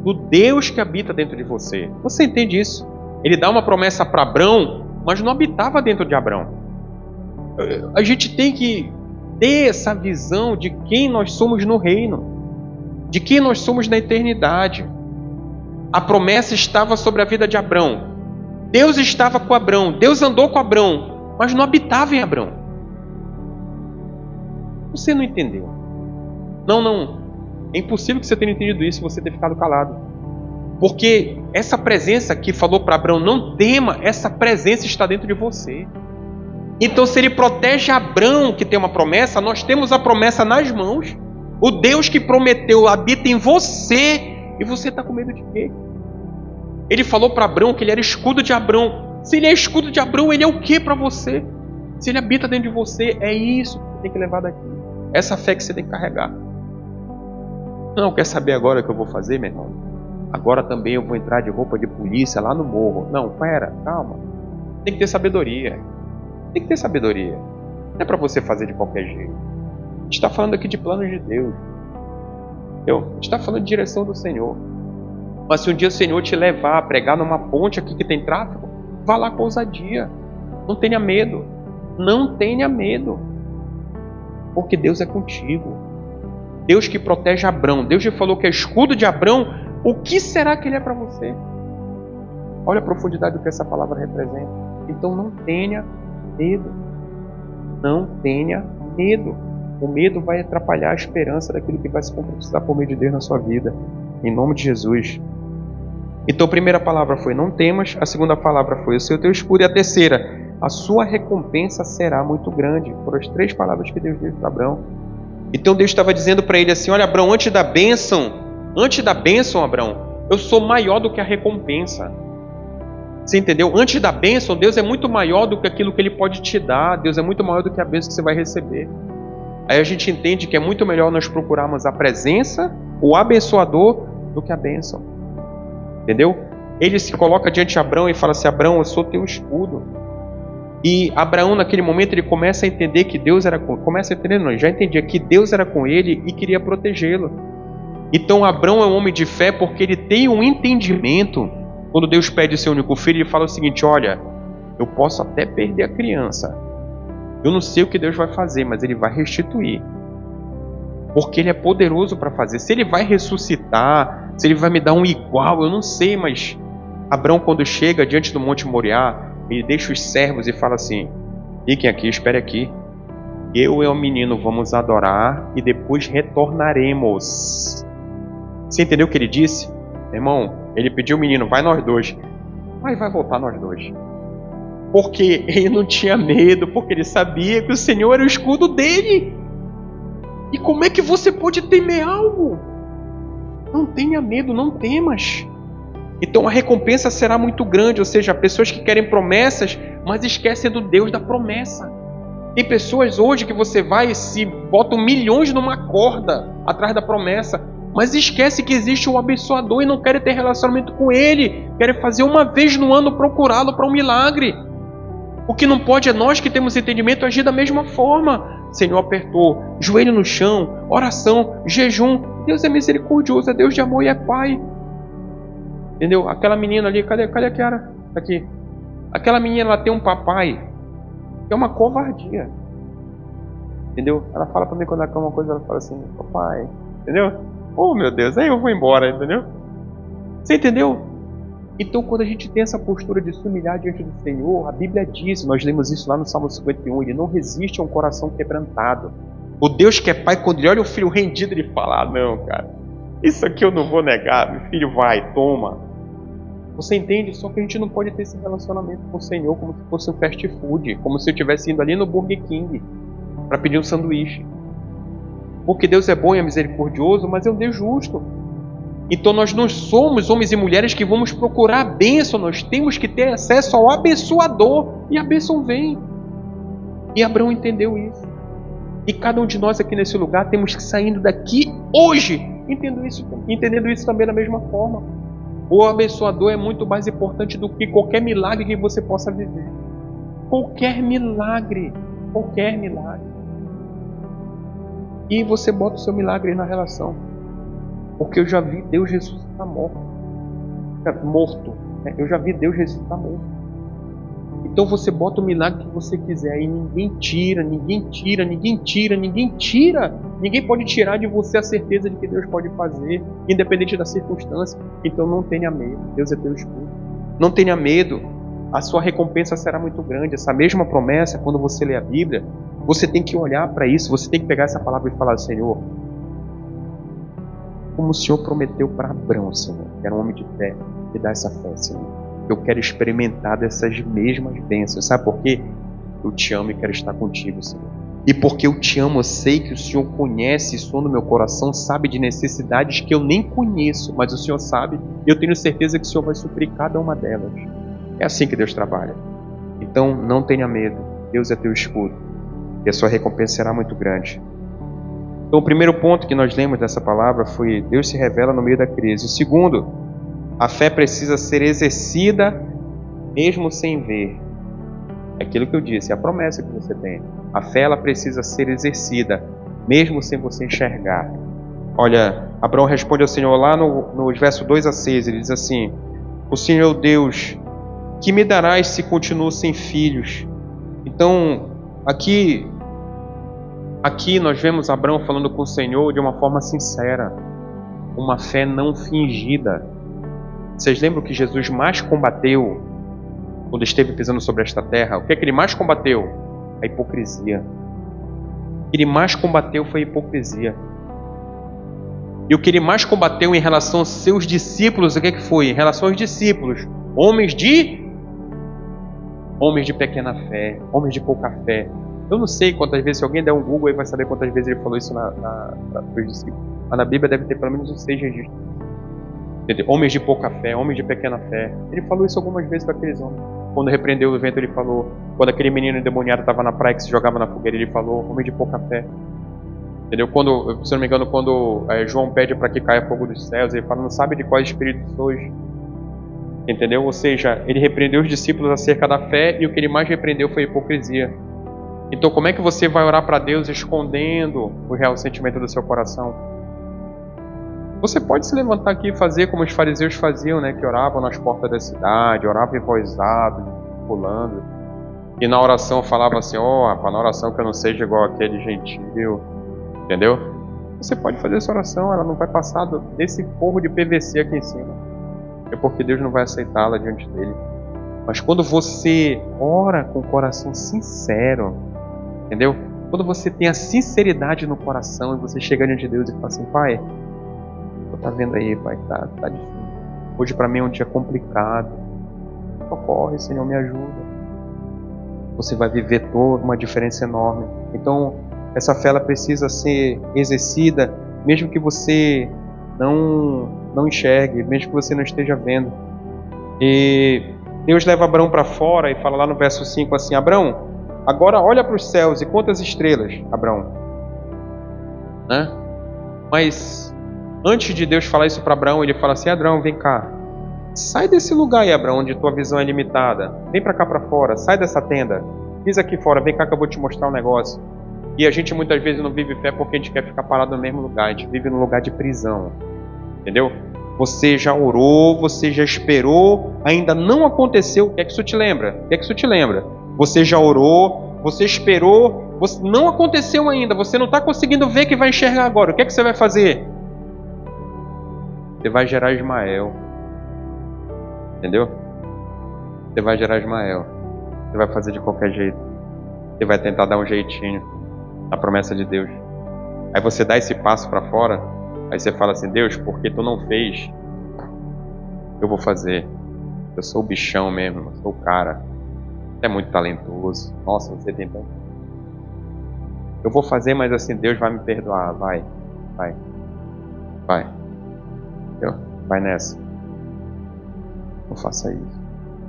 Speaker 1: do Deus que habita dentro de você. Você entende isso? Ele dá uma promessa para Abrão, mas não habitava dentro de Abrão. A gente tem que ter essa visão de quem nós somos no reino, de quem nós somos na eternidade. A promessa estava sobre a vida de Abrão. Deus estava com Abrão, Deus andou com Abrão, mas não habitava em Abrão. Você não entendeu. Não. É impossível que você tenha entendido isso e você ter ficado calado. Porque essa presença que falou para Abraão, não tema, essa presença está dentro de você. Então se ele protege Abraão, que tem uma promessa, nós temos a promessa nas mãos. O Deus que prometeu habita em você. E você está com medo de quê? Ele falou para Abraão que ele era escudo de Abraão. Se ele é escudo de Abraão, ele é o que para você? Se ele habita dentro de você, é isso que você tem que levar daqui. Essa fé que você tem que carregar. Não, quer saber agora o que eu vou fazer, meu irmão? Agora também eu vou entrar de roupa de polícia lá no morro. Não, pera, calma. Tem que ter sabedoria. Tem que ter sabedoria. Não é para você fazer de qualquer jeito. A gente está falando aqui de planos de Deus. A gente está falando de direção do Senhor. Mas se um dia o Senhor te levar a pregar numa ponte aqui que tem tráfego, vá lá com ousadia. Não tenha medo. Não tenha medo. Porque Deus é contigo. Deus que protege Abrão. Deus que falou que é escudo de Abrão. O que será que ele é para você? Olha a profundidade do que essa palavra representa. Então não tenha medo. Não tenha medo. O medo vai atrapalhar a esperança daquilo que vai se concretizar por meio de Deus na sua vida. Em nome de Jesus. Então a primeira palavra foi não temas. A segunda palavra foi o seu teu escudo. E a terceira, a sua recompensa será muito grande. Foram as três palavras que Deus deu para Abrão. Então Deus estava dizendo para ele assim, olha Abrão, antes da bênção Abrão, eu sou maior do que a recompensa. Você entendeu? Antes da bênção, Deus é muito maior do que aquilo que Ele pode te dar. Deus é muito maior do que a bênção que você vai receber. Aí a gente entende que é muito melhor nós procurarmos a presença, o abençoador, do que a bênção. Entendeu? Ele se coloca diante de Abrão e fala assim, Abrão, eu sou teu escudo. E Abraão, naquele momento, ele começa a entender que Deus era com ele. Começa a entender, não, já entendia que Deus era com ele e queria protegê-lo. Então Abrão é um homem de fé porque ele tem um entendimento. Quando Deus pede o seu único filho, ele fala o seguinte, olha, eu posso até perder a criança. Eu não sei o que Deus vai fazer, mas Ele vai restituir. Porque Ele é poderoso para fazer. Se Ele vai ressuscitar, se Ele vai me dar um igual, eu não sei, mas Abrão, quando chega diante do Monte Moriá, ele deixa os servos e fala assim, fiquem aqui, espere aqui. Eu e o menino vamos adorar e depois retornaremos. Você entendeu o que ele disse? Irmão, ele pediu o menino, vai nós dois. Mas vai voltar nós dois. Porque ele não tinha medo, porque ele sabia que o Senhor era o escudo dele. E como é que você pode temer algo? Não tenha medo, não temas. Então a recompensa será muito grande, ou seja, pessoas que querem promessas, mas esquecem do Deus da promessa. Tem pessoas hoje que você vai e se botam milhões numa corda atrás da promessa, mas esquece que existe um abençoador e não querem ter relacionamento com Ele. Querem fazer uma vez no ano procurá-lo para um milagre. O que não pode é nós que temos entendimento agir da mesma forma. Senhor apertou, joelho no chão, oração, jejum. Deus é misericordioso, é Deus de amor e é Pai. Entendeu? Aquela menina ali, cadê a Kiara? Aqui. Aquela menina, ela tem um papai que é uma covardia. Entendeu? Ela fala pra mim quando ela quer uma coisa, ela fala assim, papai. Entendeu? Oh meu Deus, aí eu vou embora, entendeu? Você entendeu? Então quando a gente tem essa postura de se humilhar diante do Senhor, a Bíblia diz, nós lemos isso lá no Salmo 51, Ele não resiste a um coração quebrantado. O Deus que é pai, quando Ele olha o filho rendido, Ele fala, ah não cara, isso aqui eu não vou negar, meu filho vai, toma. Você entende? Só que a gente não pode ter esse relacionamento com o Senhor como se fosse um fast food, como se eu estivesse indo ali no Burger King para pedir um sanduíche. Porque Deus é bom e é misericordioso, mas é um Deus justo. Então nós não somos homens e mulheres que vamos procurar a bênção, nós temos que ter acesso ao abençoador, e a bênção vem. E Abraão entendeu isso. E cada um de nós aqui nesse lugar temos que saindo daqui hoje, entendendo isso também da mesma forma. O abençoador é muito mais importante do que qualquer milagre que você possa viver. Qualquer milagre. E você bota o seu milagre na relação. Porque eu já vi Deus ressuscitar morto. Eu já vi Deus ressuscitar morto. Então você bota o milagre que você quiser e ninguém tira. Ninguém pode tirar de você a certeza de que Deus pode fazer, independente da circunstância. Então não tenha medo, Deus é teu escudo. Não tenha medo, a sua recompensa será muito grande. Essa mesma promessa, quando você lê a Bíblia, você tem que olhar para isso, você tem que pegar essa palavra e falar, Senhor, como o Senhor prometeu para Abrão, Senhor, que era um homem de fé, me dá essa fé, Senhor. Eu quero experimentar dessas mesmas bênçãos. Sabe por quê? Eu te amo e quero estar contigo, Senhor. E porque eu te amo, eu sei que o Senhor conhece isso no meu coração, sabe de necessidades que eu nem conheço, mas o Senhor sabe, e eu tenho certeza que o Senhor vai suprir cada uma delas. É assim que Deus trabalha. Então, não tenha medo. Deus é teu escudo. E a sua recompensa será muito grande. Então, o primeiro ponto que nós lemos dessa palavra foi Deus se revela no meio da crise. O segundo, a fé precisa ser exercida mesmo sem ver. É aquilo que eu disse, é a promessa que você tem. A fé ela precisa ser exercida mesmo sem você enxergar. Olha, Abraão responde ao Senhor lá no verso 2 a 6, ele diz assim: o Senhor Deus, que me darás se continuo sem filhos? Então, aqui nós vemos Abraão falando com o Senhor de uma forma sincera, uma fé não fingida. Vocês lembram que Jesus mais combateu quando esteve pisando sobre esta terra? O que é que ele mais combateu? A hipocrisia. O que ele mais combateu foi a hipocrisia. E o que ele mais combateu em relação aos seus discípulos, o que é que foi? Em relação aos discípulos, homens de pequena fé, homens de pouca fé. Eu não sei quantas vezes, se alguém der um Google aí vai saber quantas vezes ele falou isso para os discípulos. Mas na Bíblia deve ter pelo menos uns 6 registros. Homens de pouca fé, homens de pequena fé. Ele falou isso algumas vezes para aqueles homens. Quando repreendeu o vento, ele falou. Quando aquele menino endemoniado estava na praia que se jogava na fogueira, ele falou: homem de pouca fé. Entendeu? Quando, se não me engano, quando João pede para que caia fogo dos céus, ele fala: não sabe de qual espírito sois. Entendeu? Ou seja, ele repreendeu os discípulos acerca da fé, e o que ele mais repreendeu foi a hipocrisia. Então, como é que você vai orar para Deus escondendo o real sentimento do seu coração? Você pode se levantar aqui e fazer como os fariseus faziam, né? Que oravam nas portas da cidade, oravam em voz alta, pulando. E na oração falava assim: na oração que eu não seja igual aquele gentil. Entendeu? Você pode fazer essa oração, ela não vai passar desse forro de PVC aqui em cima. É porque Deus não vai aceitá-la diante dele. Mas quando você ora com o coração sincero, entendeu? Quando você tem a sinceridade no coração e você chega diante de Deus e fala assim: Pai, tu tá vendo aí, Pai, tá difícil. Hoje para mim é um dia complicado. Socorre, Senhor, me ajuda. Você vai viver toda uma diferença enorme. Então, essa fé ela precisa ser exercida, mesmo que você não enxergue, mesmo que você não esteja vendo. E Deus leva Abraão para fora e fala lá no verso 5 assim: Abraão, agora olha para os céus e quantas estrelas, Abraão? Né? Mas antes de Deus falar isso para Abraão, ele fala assim: Abraão, vem cá, sai desse lugar aí, Abraão, onde tua visão é limitada. Vem para cá para fora, sai dessa tenda, pisa aqui fora, vem cá que eu vou te mostrar um negócio. E a gente muitas vezes não vive fé porque a gente quer ficar parado no mesmo lugar. A gente vive num lugar de prisão. Entendeu? Você já orou, você já esperou, ainda não aconteceu. O que é que isso te lembra? O que é que isso te lembra? Você já orou, você esperou, não aconteceu ainda. Você não está conseguindo ver que vai enxergar agora. O que é que você vai fazer? Você vai gerar Ismael. Entendeu? Você vai gerar Ismael. Você vai fazer de qualquer jeito. Você vai tentar dar um jeitinho na promessa de Deus. Aí você dá esse passo para fora, aí você fala assim: Deus, porque tu não fez, eu vou fazer. Eu sou o bichão mesmo, eu sou o cara. Você é muito talentoso. Nossa, você tem tanto. Eu vou fazer, mas assim, Deus vai me perdoar. Vai. Entendeu? Vai nessa. Não faça isso.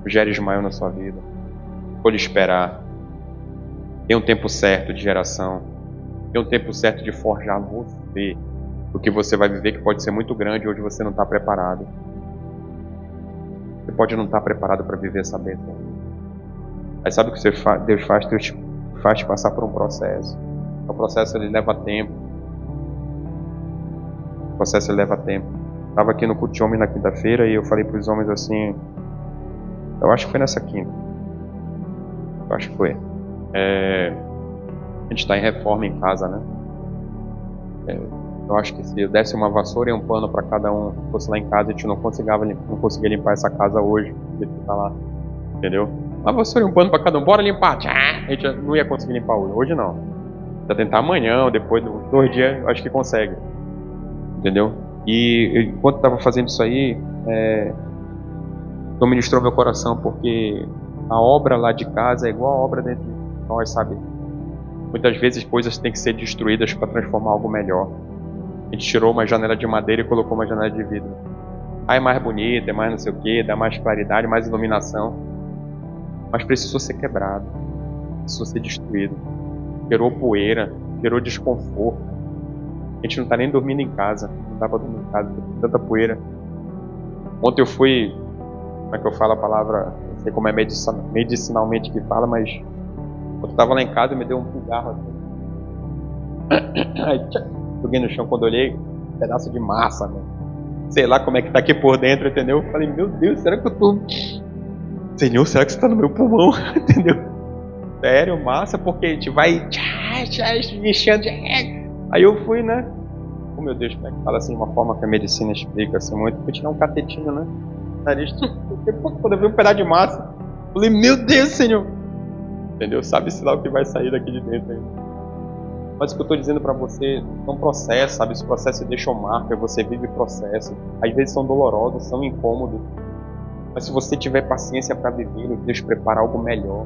Speaker 1: Gere Ismael na sua vida. Vou lhe esperar. Tem um tempo certo de geração. Tem um tempo certo de forjar você. O que você vai viver que pode ser muito grande, onde você não está preparado. Você pode não estar preparado para viver essa bênção. Aí sabe o que Deus faz? Deus te faz passar por um processo. O processo ele leva tempo. O processo ele leva tempo. Estava aqui no culto de homem na quinta-feira e eu falei para os homens assim. Eu acho que foi nessa quinta. Eu acho que foi. A gente está em reforma em casa, né? Eu acho que se eu desse uma vassoura e um pano para cada um, fosse lá em casa, a gente não conseguia limpar essa casa hoje, do jeito que tá lá, entendeu? Uma vassoura e um pano para cada um, bora limpar! A gente não ia conseguir limpar hoje não. Vai tentar amanhã ou depois, 2 dias, eu acho que consegue, entendeu? E enquanto estava fazendo isso aí, Deus ministrou meu coração, porque a obra lá de casa é igual a obra dentro de nós, sabe? Muitas vezes coisas têm que ser destruídas para transformar algo melhor. A gente tirou uma janela de madeira e colocou uma janela de vidro. Aí é mais bonita, é mais não sei o que, dá mais claridade, mais iluminação. Mas precisou ser quebrado, precisou ser destruído. Gerou poeira, gerou desconforto. A gente não está nem dormindo em casa, não dá para dormir em casa, tem tanta poeira. Ontem eu fui, como é que eu falo a palavra, não sei como é medicinalmente que fala, mas eu estava lá em casa e me deu um cigarro assim. Aí, joguei no chão quando olhei, pedaço de massa, né? Sei lá como é que tá aqui por dentro, entendeu? Eu falei, meu Deus, será que eu tô... Senhor, será que você tá no meu pulmão? Entendeu? Sério, massa, porque a gente vai mexendo. Aí eu fui, né? Oh, meu Deus, como é que fala assim, uma forma que a medicina explica assim muito, vou tirar um catetinho, né? Nariz, quando eu vi um pedaço de massa, eu falei, meu Deus, Senhor! Entendeu? Sabe-se lá o que vai sair daqui de dentro ainda. Mas o que eu estou dizendo para você é um processo, sabe? Esse processo deixa uma marca, você vive processo. Às vezes são dolorosos, são incômodos. Mas se você tiver paciência para viver, Deus prepara algo melhor.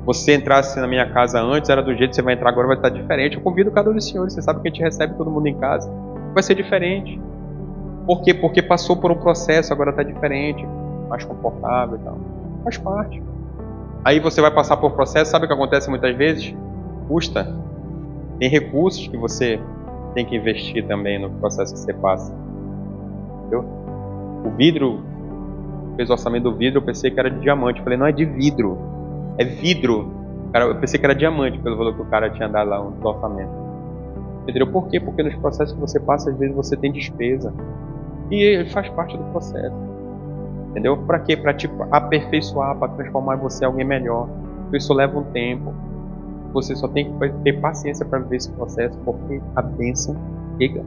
Speaker 1: Você entrasse na minha casa antes, era do jeito que você vai entrar agora, vai estar diferente. Eu convido cada um dos senhores, você sabe que a gente recebe todo mundo em casa. Vai ser diferente. Por quê? Porque passou por um processo, agora está diferente, mais confortável e tal. Faz parte. Aí você vai passar por processo, sabe o que acontece muitas vezes? Custa. Tem recursos que você tem que investir também no processo que você passa. Entendeu? O vidro, fez o orçamento do vidro, eu pensei que era de diamante. Eu falei, não é de vidro, é vidro. Cara, eu pensei que era diamante pelo valor que o cara tinha dado lá no orçamento. Entendeu? Por quê? Porque nos processos que você passa, às vezes você tem despesa. E faz parte do processo. Entendeu? Para quê? Para te aperfeiçoar, para transformar você em alguém melhor. Isso leva um tempo. Você só tem que ter paciência para viver esse processo, porque a bênção chega.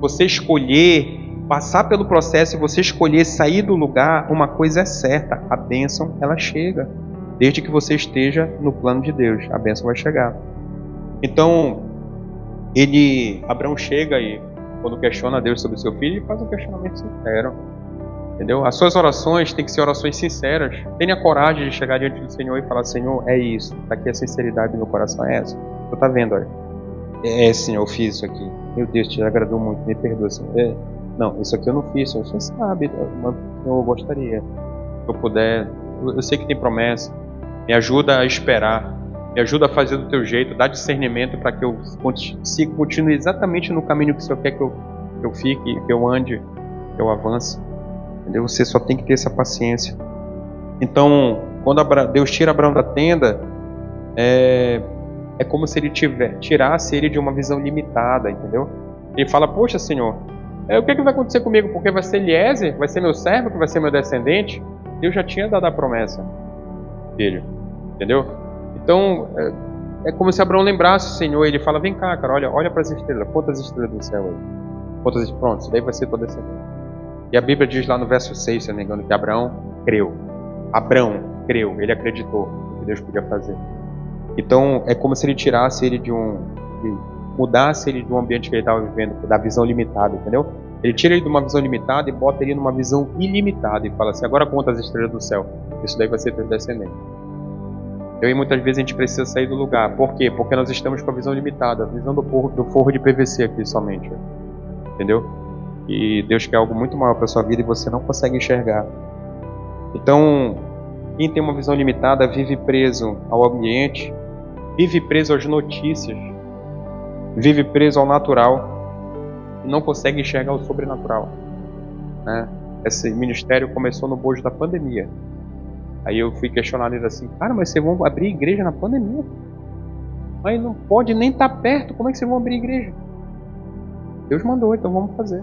Speaker 1: Você escolher passar pelo processo e você escolher sair do lugar, uma coisa é certa, a bênção ela chega. Desde que você esteja no plano de Deus, a bênção vai chegar. Então, Abraão chega e quando questiona Deus sobre o seu filho, ele faz um questionamento sincero. Entendeu? As suas orações têm que ser orações sinceras. Tenha coragem de chegar diante do Senhor e falar, Senhor, é isso. Está aqui a sinceridade do meu coração, é essa. Você está vendo, olha. Senhor, eu fiz isso aqui. Meu Deus, te agradou muito, me perdoa, Senhor. Não, isso aqui eu não fiz, Senhor. Você sabe, mas eu gostaria. Se eu puder, eu sei que tem promessa. Me ajuda a esperar. Me ajuda a fazer do teu jeito. Dá discernimento para que eu continue exatamente no caminho que o Senhor quer que eu fique, que eu ande, que eu avance. Você só tem que ter essa paciência. Então, quando Deus tira Abraão da tenda, é como se ele tirasse ele de uma visão limitada, entendeu? Ele fala, poxa, Senhor, o que vai acontecer comigo? Porque vai ser Eliezer, vai ser meu servo, que vai ser meu descendente? Deus já tinha dado a promessa, filho, entendeu? Então, é como se Abraão lembrasse o Senhor, ele fala, vem cá, cara, olha para as estrelas, quantas estrelas do céu aí? Pronto, isso daí vai ser tua descendente. E a Bíblia diz lá no verso 6, se não me engano, que Abraão creu. Ele acreditou no que Deus podia fazer. Então, é como se ele tirasse ele mudasse ele de um ambiente que ele estava vivendo, da visão limitada, entendeu? Ele tira ele de uma visão limitada e bota ele numa visão ilimitada e fala assim, agora conta as estrelas do céu. Isso daí vai ser teu descendente. E muitas vezes a gente precisa sair do lugar. Por quê? Porque nós estamos com a visão limitada, a visão do forro de PVC aqui somente. Entendeu? E Deus quer algo muito maior para a sua vida e você não consegue enxergar. Então, quem tem uma visão limitada vive preso ao ambiente, vive preso às notícias, vive preso ao natural e não consegue enxergar o sobrenatural. Né? Esse ministério começou no bojo da pandemia. Aí eu fui questionado assim, cara, mas vocês vão abrir igreja na pandemia? Mas não pode nem estar perto, como é que vocês vão abrir igreja? Deus mandou, então vamos fazer.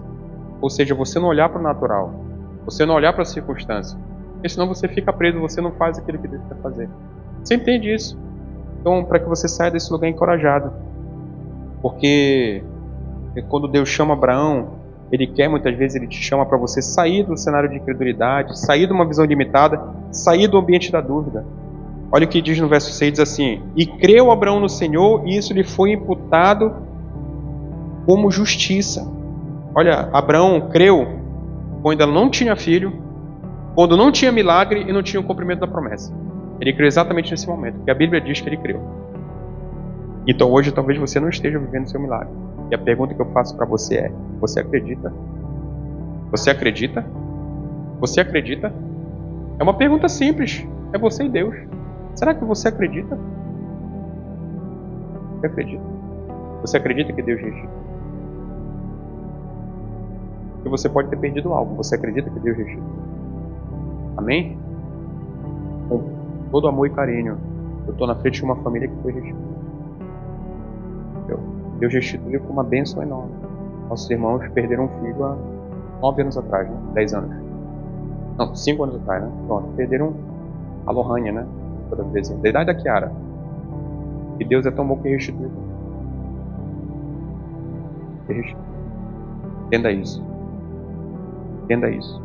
Speaker 1: Ou seja, você não olhar para o natural, você não olhar para a circunstância, porque senão você fica preso, você não faz aquilo que Deus quer fazer. Você entende isso? Então, para que você saia desse lugar encorajado, porque quando Deus chama Abraão, Ele quer muitas vezes, Ele te chama para você sair do cenário de incredulidade, sair de uma visão limitada, sair do ambiente da dúvida. Olha o que diz no verso 6, diz assim, e creu Abraão no Senhor, e isso lhe foi imputado como justiça. Olha, Abraão creu quando ela não tinha filho, quando não tinha milagre e não tinha o cumprimento da promessa. Ele creu exatamente nesse momento, porque a Bíblia diz que ele creu. Então hoje talvez você não esteja vivendo seu milagre. E a pergunta que eu faço para você é, você acredita? Você acredita? Você acredita? É uma pergunta simples, é você e Deus. Será que você acredita? Você acredita? Você acredita que Deus restitui? Que você pode ter perdido algo. Você acredita que Deus restitui? Amém? Com todo amor e carinho, eu estou na frente de uma família que foi restituída. Deus restituiu com uma bênção enorme. Nossos irmãos perderam um filho há 9 anos atrás, né? 10 anos. Não, 5 anos atrás, né? Pronto, perderam a Lohânia, né? Da idade da Kiara. E Deus é tão bom que restitui. Entenda isso. Entenda isso.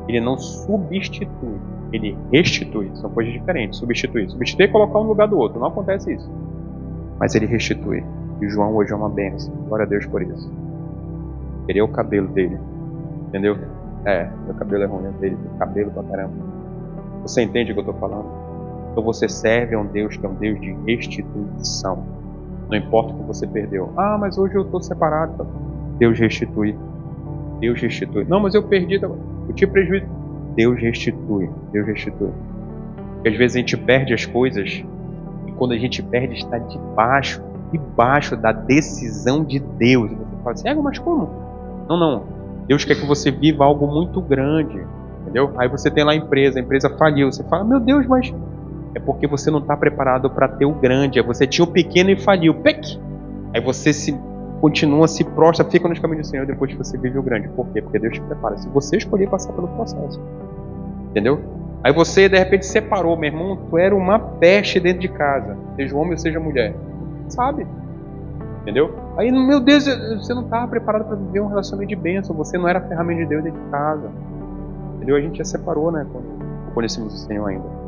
Speaker 1: Ele não substitui, ele restitui. São coisas diferentes. Substituir. Substituir é colocar um no lugar do outro. Não acontece isso. Mas ele restitui. E João hoje é uma bênção. Glória a Deus por isso. Queria o cabelo dele. Entendeu? Meu cabelo é ruim dele. Tem cabelo pra caramba. Você entende o que eu estou falando? Então você serve a um Deus que é um Deus de restituição. Não importa o que você perdeu. Ah, mas hoje eu estou separado. Deus restitui. Deus restitui. Não, mas eu perdi. Eu tive prejuízo. Deus restitui. Deus restitui. Porque às vezes a gente perde as coisas e quando a gente perde está debaixo da decisão de Deus. E você fala assim, mas como? Não. Deus quer que você viva algo muito grande. Entendeu? Aí você tem lá a empresa faliu. Você fala, meu Deus, mas é porque você não está preparado para ter o grande. Você tinha o pequeno e faliu. Pec! Aí você continua, se prostra, fica nos caminhos do Senhor depois que você vive o grande. Por quê? Porque Deus te prepara. Se você escolher passar pelo processo. Entendeu? Aí você, de repente, separou. Meu irmão, tu era uma peste dentro de casa. Seja homem ou seja mulher. Sabe? Entendeu? Aí, meu Deus, você não estava preparado para viver um relacionamento de bênção. Você não era a ferramenta de Deus dentro de casa. Entendeu? A gente já separou, né? Quando conhecemos o Senhor ainda.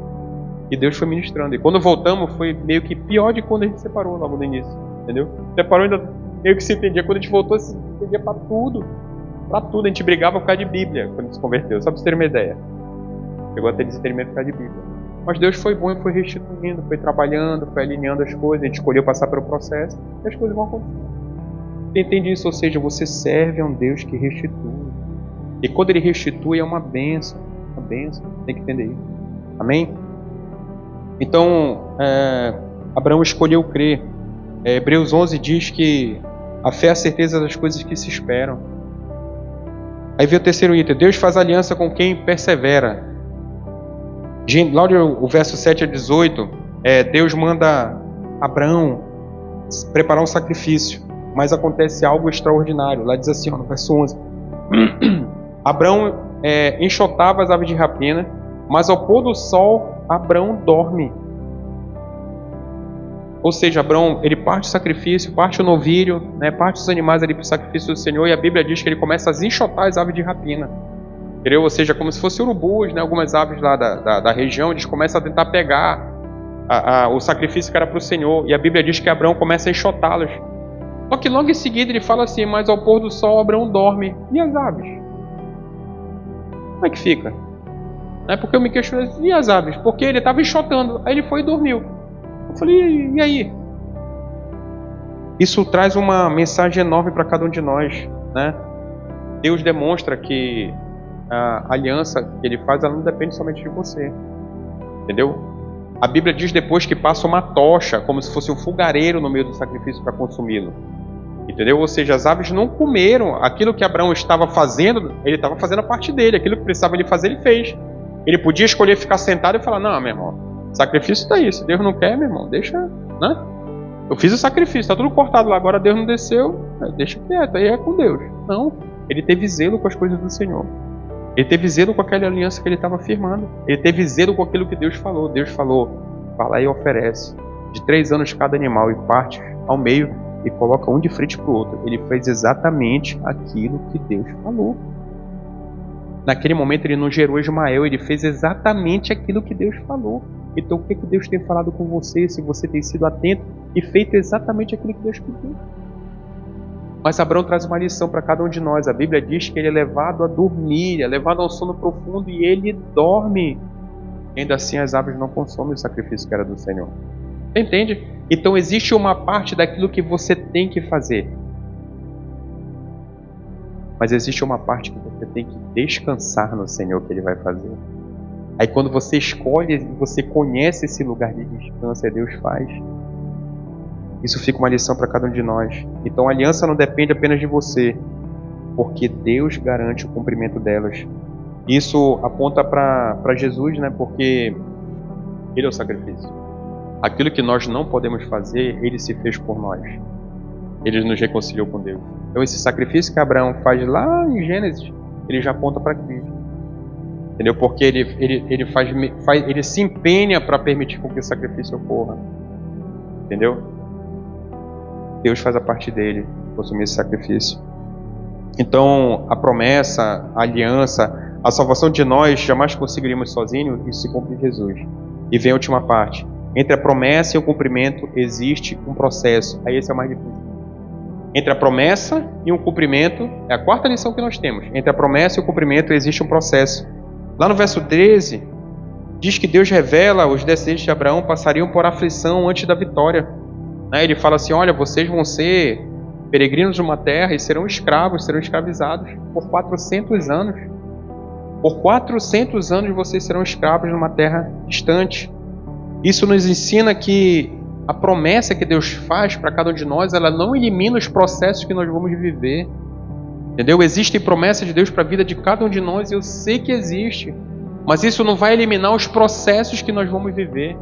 Speaker 1: E Deus foi ministrando. E quando voltamos, foi meio que pior de quando a gente separou logo no início. Entendeu? Separou ainda meio que se entendia. Quando a gente voltou, se entendia para tudo. Para tudo. A gente brigava por causa de Bíblia quando a gente se converteu. Só para vocês terem uma ideia. Chegou a ter discernimento por causa de Bíblia. Mas Deus foi bom e foi restituindo, foi trabalhando, foi alinhando as coisas. A gente escolheu passar pelo processo e as coisas vão acontecer. Você entende isso? Ou seja, você serve a um Deus que restitui. E quando Ele restitui é uma bênção. Uma bênção. Tem que entender isso. Amém? Então, Abraão escolheu crer. Hebreus 11 diz que a fé é a certeza das coisas que se esperam. Aí vem o terceiro item. Deus faz aliança com quem persevera. Lá o verso 7 a 18, Deus manda Abraão preparar um sacrifício. Mas acontece algo extraordinário. Lá diz assim, no verso 11. Abraão enxotava as aves de rapina, mas ao pôr do sol, Abraão dorme. Ou seja, Abraão, ele parte o sacrifício, parte o novilho, né, parte os animais ali para o sacrifício do Senhor, e a Bíblia diz que ele começa a enxotar as aves de rapina. Entendeu? Ou seja, como se fossem urubus, né, algumas aves lá da região, eles começam a tentar pegar o sacrifício que era para o Senhor, e a Bíblia diz que Abraão começa a enxotá-los. Só que logo em seguida ele fala assim, mas ao pôr do sol Abraão dorme. E as aves? Como é que fica? Porque eu me questionei, e as aves? Porque ele estava enxotando, aí ele foi e dormiu. Eu falei, e aí? Isso traz uma mensagem enorme para cada um de nós, né? Deus demonstra que a aliança que Ele faz, ela não depende somente de você. Entendeu? A Bíblia diz depois que passa uma tocha, como se fosse um fogareiro no meio do sacrifício para consumi-lo. Entendeu? Ou seja, as aves não comeram aquilo que Abraão estava fazendo, ele estava fazendo a parte dele, aquilo que precisava ele fazer, ele fez. Ele podia escolher ficar sentado e falar, não, meu irmão, sacrifício está aí, se Deus não quer, meu irmão, deixa, né? Eu fiz o sacrifício, está tudo cortado lá, agora Deus não desceu, deixa quieto, aí é com Deus. Não, ele teve zelo com as coisas do Senhor. Ele teve zelo com aquela aliança que ele estava firmando. Ele teve zelo com aquilo que Deus falou. Deus falou, fala e oferece de 3 anos cada animal e parte ao meio e coloca um de frente para o outro. Ele fez exatamente aquilo que Deus falou. Naquele momento ele não gerou Ismael, ele fez exatamente aquilo que Deus falou. Então o que Deus tem falado com você, se você tem sido atento e feito exatamente aquilo que Deus pediu? Mas Abraão traz uma lição para cada um de nós. A Bíblia diz que ele é levado a dormir, é levado a um sono profundo e ele dorme. E ainda assim as aves não consomem o sacrifício que era do Senhor. Você entende? Então existe uma parte daquilo que você tem que fazer. Mas existe uma parte que você tem que descansar no Senhor que Ele vai fazer. Aí quando você escolhe, você conhece esse lugar de descanso, Deus faz. Isso fica uma lição para cada um de nós. Então a aliança não depende apenas de você, porque Deus garante o cumprimento delas. Isso aponta para Jesus, né? Porque Ele é o sacrifício. Aquilo que nós não podemos fazer, Ele se fez por nós. ele nos reconciliou com Deus. Então esse sacrifício que Abraão faz lá em Gênesis, ele já aponta para Cristo. Entendeu? Porque ele se empenha para permitir com que o sacrifício ocorra. Entendeu? Deus faz a parte dele, consumir esse sacrifício. Então, a promessa, a aliança, a salvação de nós jamais conseguiríamos sozinhos, isso se cumpre em Jesus. E vem a última parte. Entre a promessa e o cumprimento existe um processo. Aí esse é o mais difícil. Entre a promessa e o cumprimento, é a quarta lição que nós temos. Entre a promessa e o cumprimento existe um processo. Lá no verso 13, diz que Deus revela os descendentes de Abraão passariam por aflição antes da vitória. Ele fala assim, olha, vocês vão ser peregrinos de uma terra e serão escravos, serão escravizados por 400 anos. Por 400 anos vocês serão escravos numa terra distante. Isso nos ensina que a promessa que Deus faz para cada um de nós, ela não elimina os processos que nós vamos viver. Entendeu? Existem promessas de Deus para a vida de cada um de nós, eu sei que existe. Mas isso não vai eliminar os processos que nós vamos viver.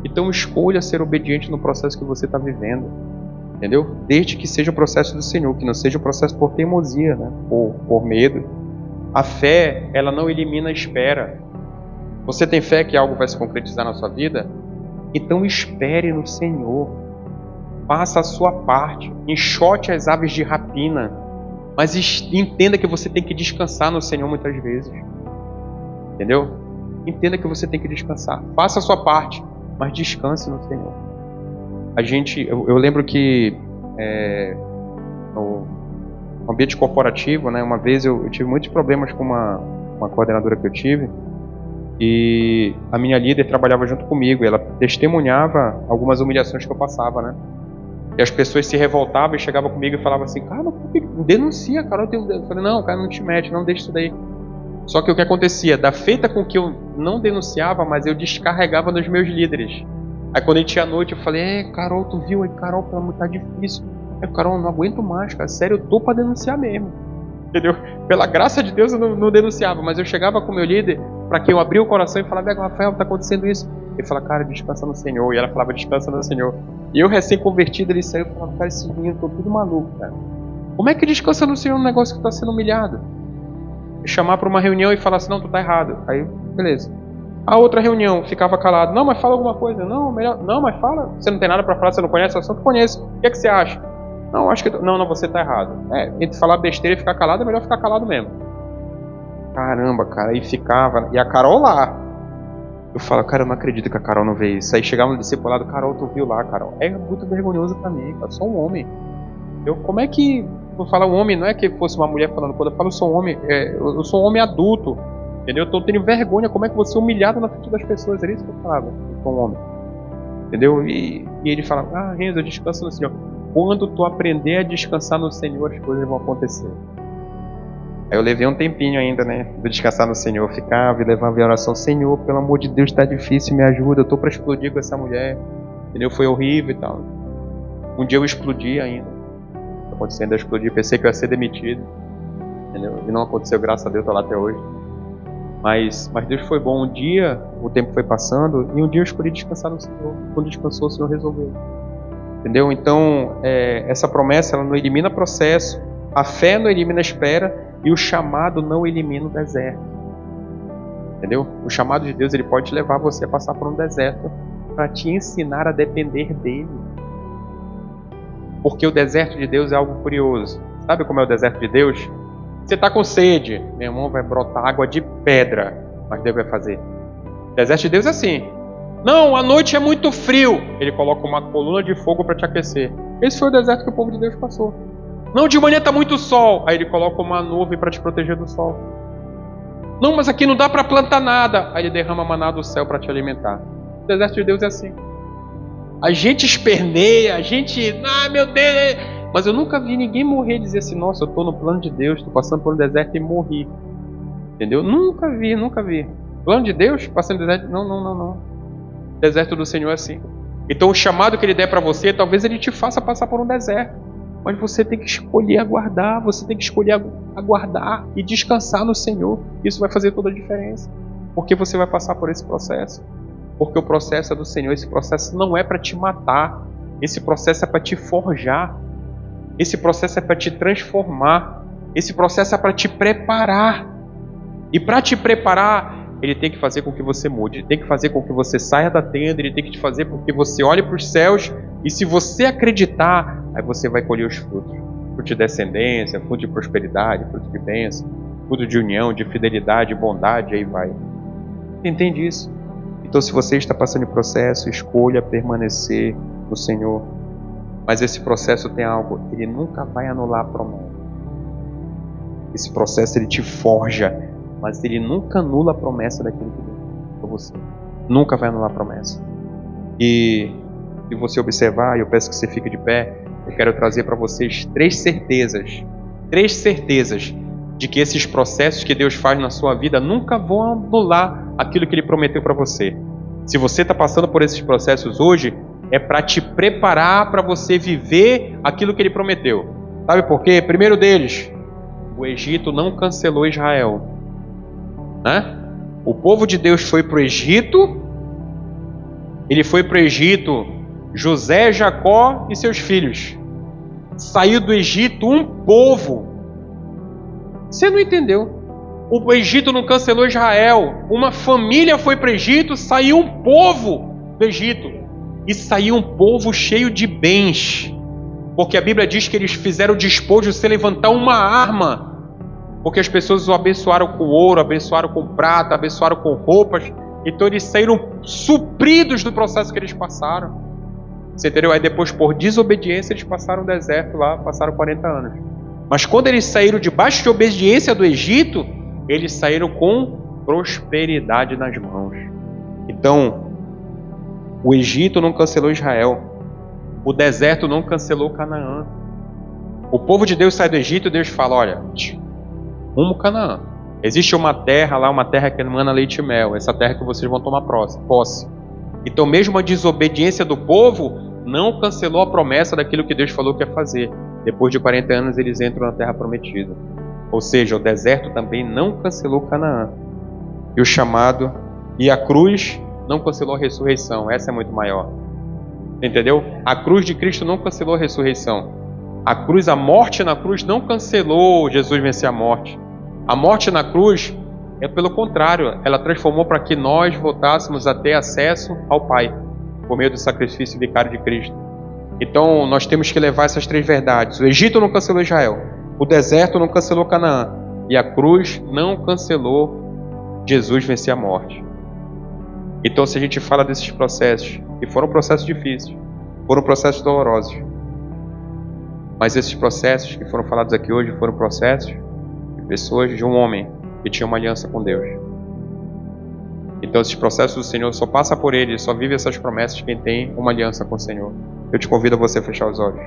Speaker 1: Então escolha ser obediente no processo que você está vivendo. Entendeu? Desde que seja o processo do Senhor, que não seja o processo por teimosia, né? Por medo. A fé, ela não elimina a espera. Você tem fé que algo vai se concretizar na sua vida? Então espere no Senhor. Faça a sua parte. Enxote as aves de rapina. Mas entenda que você tem que descansar no Senhor muitas vezes. Entendeu? Entenda que você tem que descansar. Faça a sua parte, mas descanse no Senhor. Eu lembro que no ambiente corporativo, né, uma vez eu tive muitos problemas com uma coordenadora que eu tive, e a minha líder trabalhava junto comigo, e ela testemunhava algumas humilhações que eu passava, né? E as pessoas se revoltavam e chegavam comigo e falavam assim, cara, denuncia, cara, eu falei, não, cara, não te mete, não deixa isso daí. Só que o que acontecia, da feita com que eu não denunciava, mas eu descarregava nos meus líderes. Aí quando a gente ia à noite, eu falei, Carol, tu viu? Aí, Carol, pelo amor, tá difícil. Carol, eu não aguento mais, cara, sério, eu tô pra denunciar mesmo. Entendeu? Pela graça de Deus eu não denunciava, mas eu chegava com o meu líder, para que eu abria o coração e falava, Rafael, tá acontecendo isso. Ele falava, cara, descansa no Senhor. E ela falava, descansa no Senhor. E eu, recém-convertido, ele saiu e falava, cara, esse menino, tô tudo maluco, cara. Como é que descansa no Senhor um negócio que tá sendo humilhado? Chamar para uma reunião e falar assim, não, tu tá errado. Aí, beleza. A outra reunião, ficava calado. Não, mas fala alguma coisa. Não, melhor. Não, mas fala. Você não tem nada para falar, você não conhece a assunto, conheço. O que é que você acha? Não, acho que... Não, você tá errado. Entre falar besteira e ficar calado, é melhor ficar calado mesmo. Caramba, cara, aí ficava. E a Carol lá. Eu falo, cara, eu não acredito que a Carol não vê isso. Aí chegava no discipulado, Carol, tu viu lá, Carol. É muito vergonhoso pra mim, cara. Eu sou um homem. Como é que... Vou falar um homem, não é que fosse uma mulher falando. Quando eu falo eu sou um homem, eu sou um homem adulto. Entendeu? Eu tô tendo vergonha. Como é que você é humilhado na frente das pessoas? Era isso que eu falava. Eu sou um homem. Entendeu? E ele fala, Renzo, eu descanso no Senhor. Quando tu aprender a descansar no Senhor, as coisas vão acontecer. Aí eu levei um tempinho ainda, né? De descansar no Senhor. Eu ficava e levava em oração. Senhor, pelo amor de Deus, tá difícil, me ajuda. Eu tô pra explodir com essa mulher. Entendeu? Foi horrível e tal. Um dia eu explodi ainda. Acontecendo, eu explodi. Pensei que eu ia ser demitido. Entendeu? E não aconteceu, graças a Deus, tô lá até hoje. Mas Deus foi bom. Um dia, o tempo foi passando. E um dia eu escolhi descansar no Senhor. Quando descansou, o Senhor resolveu. Entendeu? Então, essa promessa, ela não elimina processo. A fé não elimina a espera. E o chamado não elimina o deserto. Entendeu? O chamado de Deus, ele pode levar você a passar por um deserto para te ensinar a depender dele. Porque o deserto de Deus é algo curioso. Sabe como é o deserto de Deus? Você está com sede, meu irmão, vai brotar água de pedra. Mas Deus vai fazer. O deserto de Deus é assim. Não, a noite é muito frio. Ele coloca uma coluna de fogo para te aquecer. Esse foi o deserto que o povo de Deus passou. Não, de manhã está muito sol. Aí ele coloca uma nuvem para te proteger do sol. Não, mas aqui não dá para plantar nada. Aí ele derrama maná do céu para te alimentar. O deserto de Deus é assim. A gente esperneia, a gente... meu Deus... Mas eu nunca vi ninguém morrer e dizer assim, nossa, eu estou no plano de Deus, estou passando por um deserto e morri. Entendeu? Nunca vi. Plano de Deus, passando no deserto... Não. O deserto do Senhor é assim. Então o chamado que Ele der para você, talvez Ele te faça passar por um deserto. Mas você tem que escolher aguardar, você tem que escolher aguardar e descansar no Senhor. Isso vai fazer toda a diferença. Porque você vai passar por esse processo. Porque o processo é do Senhor. Esse processo não é para te matar. Esse processo é para te forjar. Esse processo é para te transformar. Esse processo é para te preparar. E para te preparar, ele tem que fazer com que você mude. Ele tem que fazer com que você saia da tenda. Ele tem que te fazer com que você olhe para os céus. E se você acreditar, aí você vai colher os frutos. Fruto de descendência, fruto de prosperidade, fruto de bênção, fruto de união, de fidelidade, bondade, aí vai. Você entende isso? Então, se você está passando em processo, escolha permanecer no Senhor. Mas esse processo tem algo, ele nunca vai anular a promessa. Esse processo ele te forja, mas ele nunca anula a promessa daquilo que Deus tem para você. Nunca vai anular a promessa. E se você observar, eu peço que você fique de pé, eu quero trazer para vocês três certezas de que esses processos que Deus faz na sua vida nunca vão anular aquilo que Ele prometeu para você. Se você está passando por esses processos hoje, é para te preparar para você viver aquilo que Ele prometeu. Sabe por quê? Primeiro deles, o Egito não cancelou Israel. Né? O povo de Deus foi para o Egito. Ele foi para o Egito, José, Jacó e seus filhos. Saiu do Egito um povo. Você não entendeu? O Egito não cancelou Israel. Uma família foi para o Egito, saiu um povo do Egito. E saiu um povo cheio de bens. Porque a Bíblia diz que eles fizeram o despojo de se levantar uma arma. Porque as pessoas o abençoaram com ouro, abençoaram com prata, abençoaram com roupas. Então eles saíram supridos do processo que eles passaram. Você entendeu? Aí depois, por desobediência, eles passaram o deserto lá, passaram 40 anos. Mas quando eles saíram debaixo de obediência do Egito, eles saíram com prosperidade nas mãos. Então, o Egito não cancelou Israel. O deserto não cancelou Canaã. O povo de Deus sai do Egito e Deus fala, olha, rumo Canaã. Existe uma terra lá, uma terra que emana leite e mel. Essa terra que vocês vão tomar posse. Então mesmo a desobediência do povo não cancelou a promessa daquilo que Deus falou que ia fazer. Depois de 40 anos eles entram na terra prometida. Ou seja, o deserto também não cancelou Canaã. E o chamado e a cruz não cancelou a ressurreição. Essa é muito maior. Entendeu? A cruz de Cristo não cancelou a ressurreição. A morte na cruz não cancelou Jesus vencer a morte. A morte na cruz é pelo contrário, ela transformou para que nós voltássemos a ter acesso ao Pai, por meio do sacrifício vicário de Cristo. Então nós temos que levar essas três verdades. O Egito não cancelou Israel, o deserto não cancelou Canaã, e a cruz não cancelou Jesus vencer a morte. Então se a gente fala desses processos, que foram processos difíceis, foram processos dolorosos, mas esses processos que foram falados aqui hoje foram processos de pessoas, de um homem que tinha uma aliança com Deus. Então esses processos do Senhor só passa por ele, só vive essas promessas quem tem uma aliança com o Senhor. Eu te convido a você fechar os olhos.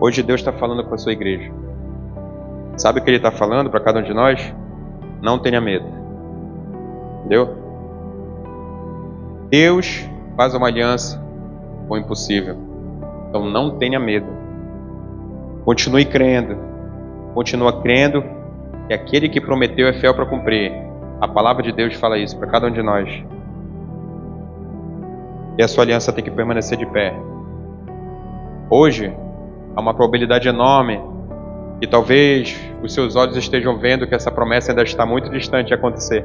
Speaker 1: Hoje Deus está falando com a sua igreja. Sabe o que Ele está falando para cada um de nós? Não tenha medo. Entendeu? Deus faz uma aliança com o impossível. Então não tenha medo. Continue crendo. Continua crendo que aquele que prometeu é fiel para cumprir. A palavra de Deus fala isso para cada um de nós. E a sua aliança tem que permanecer de pé. Hoje, há uma probabilidade enorme que talvez os seus olhos estejam vendo que essa promessa ainda está muito distante de acontecer.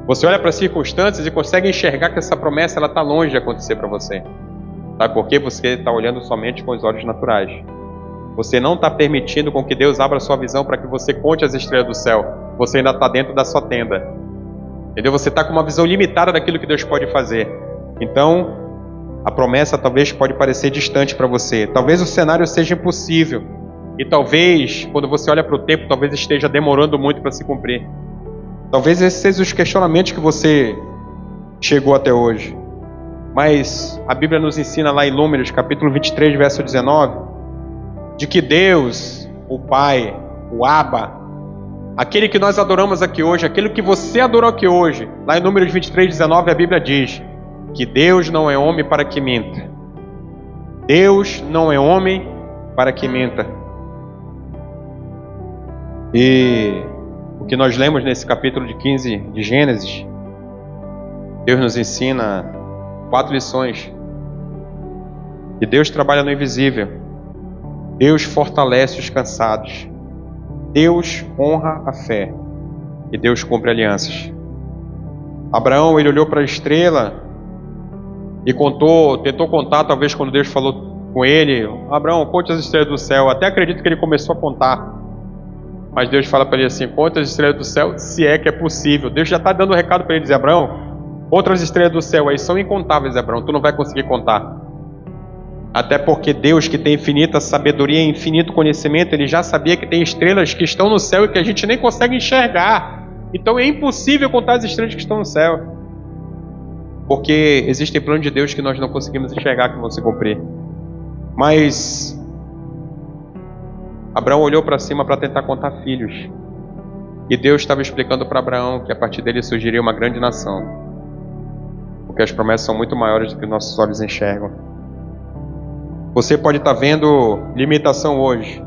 Speaker 1: Você olha para as circunstâncias e consegue enxergar que essa promessa está longe de acontecer para você. Sabe por quê? Você está olhando somente com os olhos naturais. Você não está permitindo com que Deus abra a sua visão para que você conte as estrelas do céu. Você ainda está dentro da sua tenda. Entendeu? Você está com uma visão limitada daquilo que Deus pode fazer. Então, a promessa talvez pode parecer distante para você. Talvez o cenário seja impossível. E talvez, quando você olha para o tempo, talvez esteja demorando muito para se cumprir. Talvez esses sejam os questionamentos que você chegou até hoje. Mas a Bíblia nos ensina lá em Números, capítulo 23, verso 19, de que Deus, o Pai, o Abba, aquele que nós adoramos aqui hoje, aquele que você adorou aqui hoje, lá em Números 23, 19, a Bíblia diz que Deus não é homem para que minta. Deus não é homem para que minta. E o que nós lemos nesse capítulo de 15 de Gênesis, Deus nos ensina 4 lições. Que Deus trabalha no invisível. Deus fortalece os cansados. Deus honra a fé. E Deus cumpre alianças. Abraão, ele olhou para a estrela e tentou contar, talvez quando Deus falou com ele: Abraão, conte as estrelas do céu. Até acredito que ele começou a contar. Mas Deus fala para ele assim: conte as estrelas do céu, se é que é possível. Deus já está dando um recado para ele, dizer: Abraão, outras estrelas do céu aí são incontáveis, Abraão, tu não vai conseguir contar. Até porque Deus, que tem infinita sabedoria e infinito conhecimento, Ele já sabia que tem estrelas que estão no céu e que a gente nem consegue enxergar. Então é impossível contar as estrelas que estão no céu. Porque existem planos de Deus que nós não conseguimos enxergar, que vão se cumprir. Mas Abraão olhou para cima para tentar contar filhos. E Deus estava explicando para Abraão que a partir dele surgiria uma grande nação. Porque as promessas são muito maiores do que nossos olhos enxergam. Você pode estar vendo limitação hoje,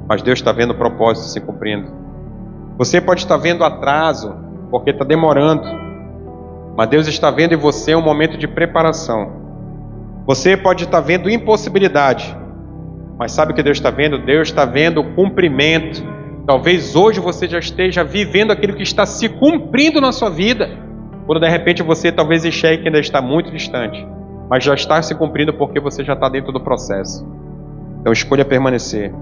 Speaker 1: mas Deus está vendo o propósito se cumprindo. Você pode estar vendo atraso, porque está demorando, mas Deus está vendo em você um momento de preparação. Você pode estar vendo impossibilidade, mas sabe o que Deus está vendo? Deus está vendo o cumprimento. Talvez hoje você já esteja vivendo aquilo que está se cumprindo na sua vida, quando de repente você talvez enxergue que ainda está muito distante, mas já está se cumprindo porque você já está dentro do processo. Então escolha permanecer.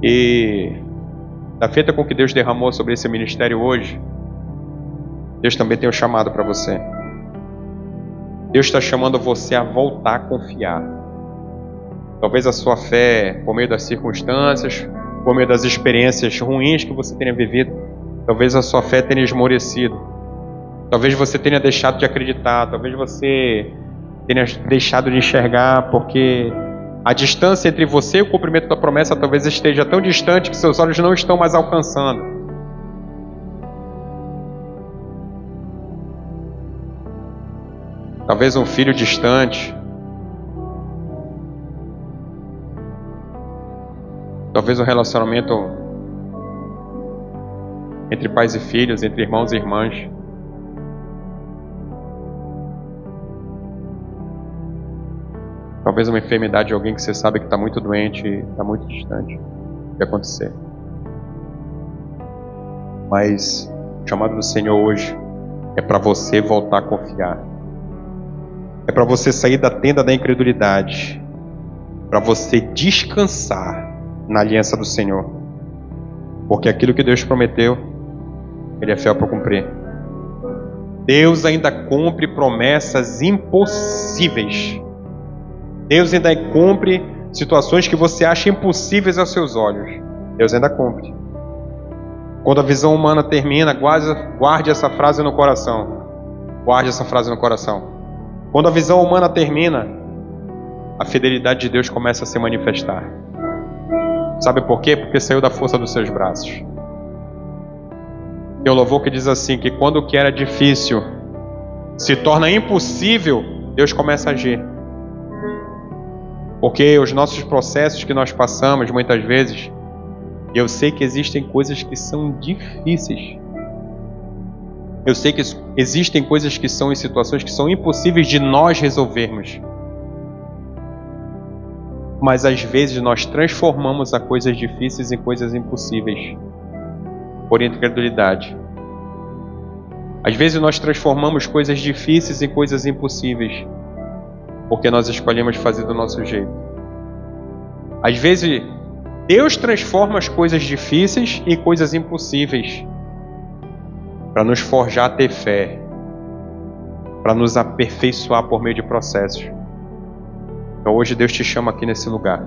Speaker 1: E da feita com que Deus derramou sobre esse ministério hoje, Deus também tem um chamado para você. Deus está chamando você a voltar a confiar. Talvez a sua fé, por meio das circunstâncias, por meio das experiências ruins que você tenha vivido, talvez a sua fé tenha esmorecido. Talvez você tenha deixado de acreditar, talvez você tenha deixado de enxergar, porque a distância entre você e o cumprimento da promessa talvez esteja tão distante que seus olhos não estão mais alcançando. Talvez um filho distante, talvez um relacionamento entre pais e filhos, entre irmãos e irmãs. Talvez uma enfermidade de alguém que você sabe que está muito doente e está muito distante de acontecer. Mas o chamado do Senhor hoje é para você voltar a confiar. É para você sair da tenda da incredulidade. Para você descansar na aliança do Senhor. Porque aquilo que Deus prometeu, Ele é fiel para cumprir. Deus ainda cumpre promessas impossíveis. Deus ainda cumpre situações que você acha impossíveis aos seus olhos. Deus ainda cumpre. Quando a visão humana termina, guarde essa frase no coração. Guarde essa frase no coração. Quando a visão humana termina, a fidelidade de Deus começa a se manifestar. Sabe por quê? Porque saiu da força dos seus braços. Tem um louvor que diz assim, que quando o que era difícil se torna impossível, Deus começa a agir. Porque os nossos processos que nós passamos, muitas vezes, eu sei que existem coisas que são difíceis. Eu sei que existem coisas que são em situações que são impossíveis de nós resolvermos. Mas às vezes nós transformamos as coisas difíceis em coisas impossíveis. Por incredulidade. Às vezes nós transformamos coisas difíceis em coisas impossíveis. Porque nós escolhemos fazer do nosso jeito. Às vezes, Deus transforma as coisas difíceis em coisas impossíveis. Para nos forjar a ter fé. Para nos aperfeiçoar por meio de processos. Então hoje Deus te chama aqui nesse lugar.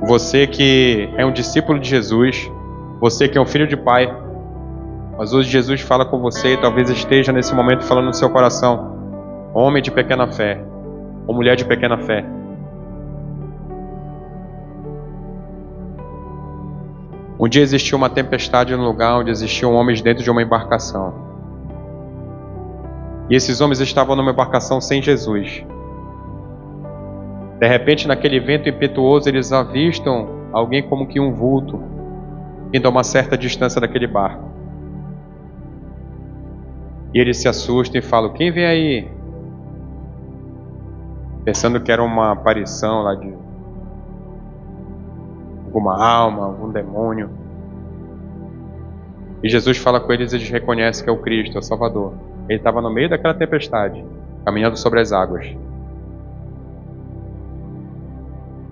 Speaker 1: Você que é um discípulo de Jesus. Você que é um filho de pai. Mas hoje Jesus fala com você e talvez esteja nesse momento falando no seu coração. Homem de pequena fé, ou mulher de pequena fé. Um dia existiu uma tempestade no lugar onde existiam homens dentro de uma embarcação. E esses homens estavam numa embarcação sem Jesus. De repente, naquele vento impetuoso, eles avistam alguém como que um vulto, indo a uma certa distância daquele barco. E ele se assusta e fala: quem vem aí? Pensando que era uma aparição lá de alguma alma, algum demônio. E Jesus fala com eles e eles reconhecem que é o Cristo, é o Salvador. Ele estava no meio daquela tempestade, caminhando sobre as águas.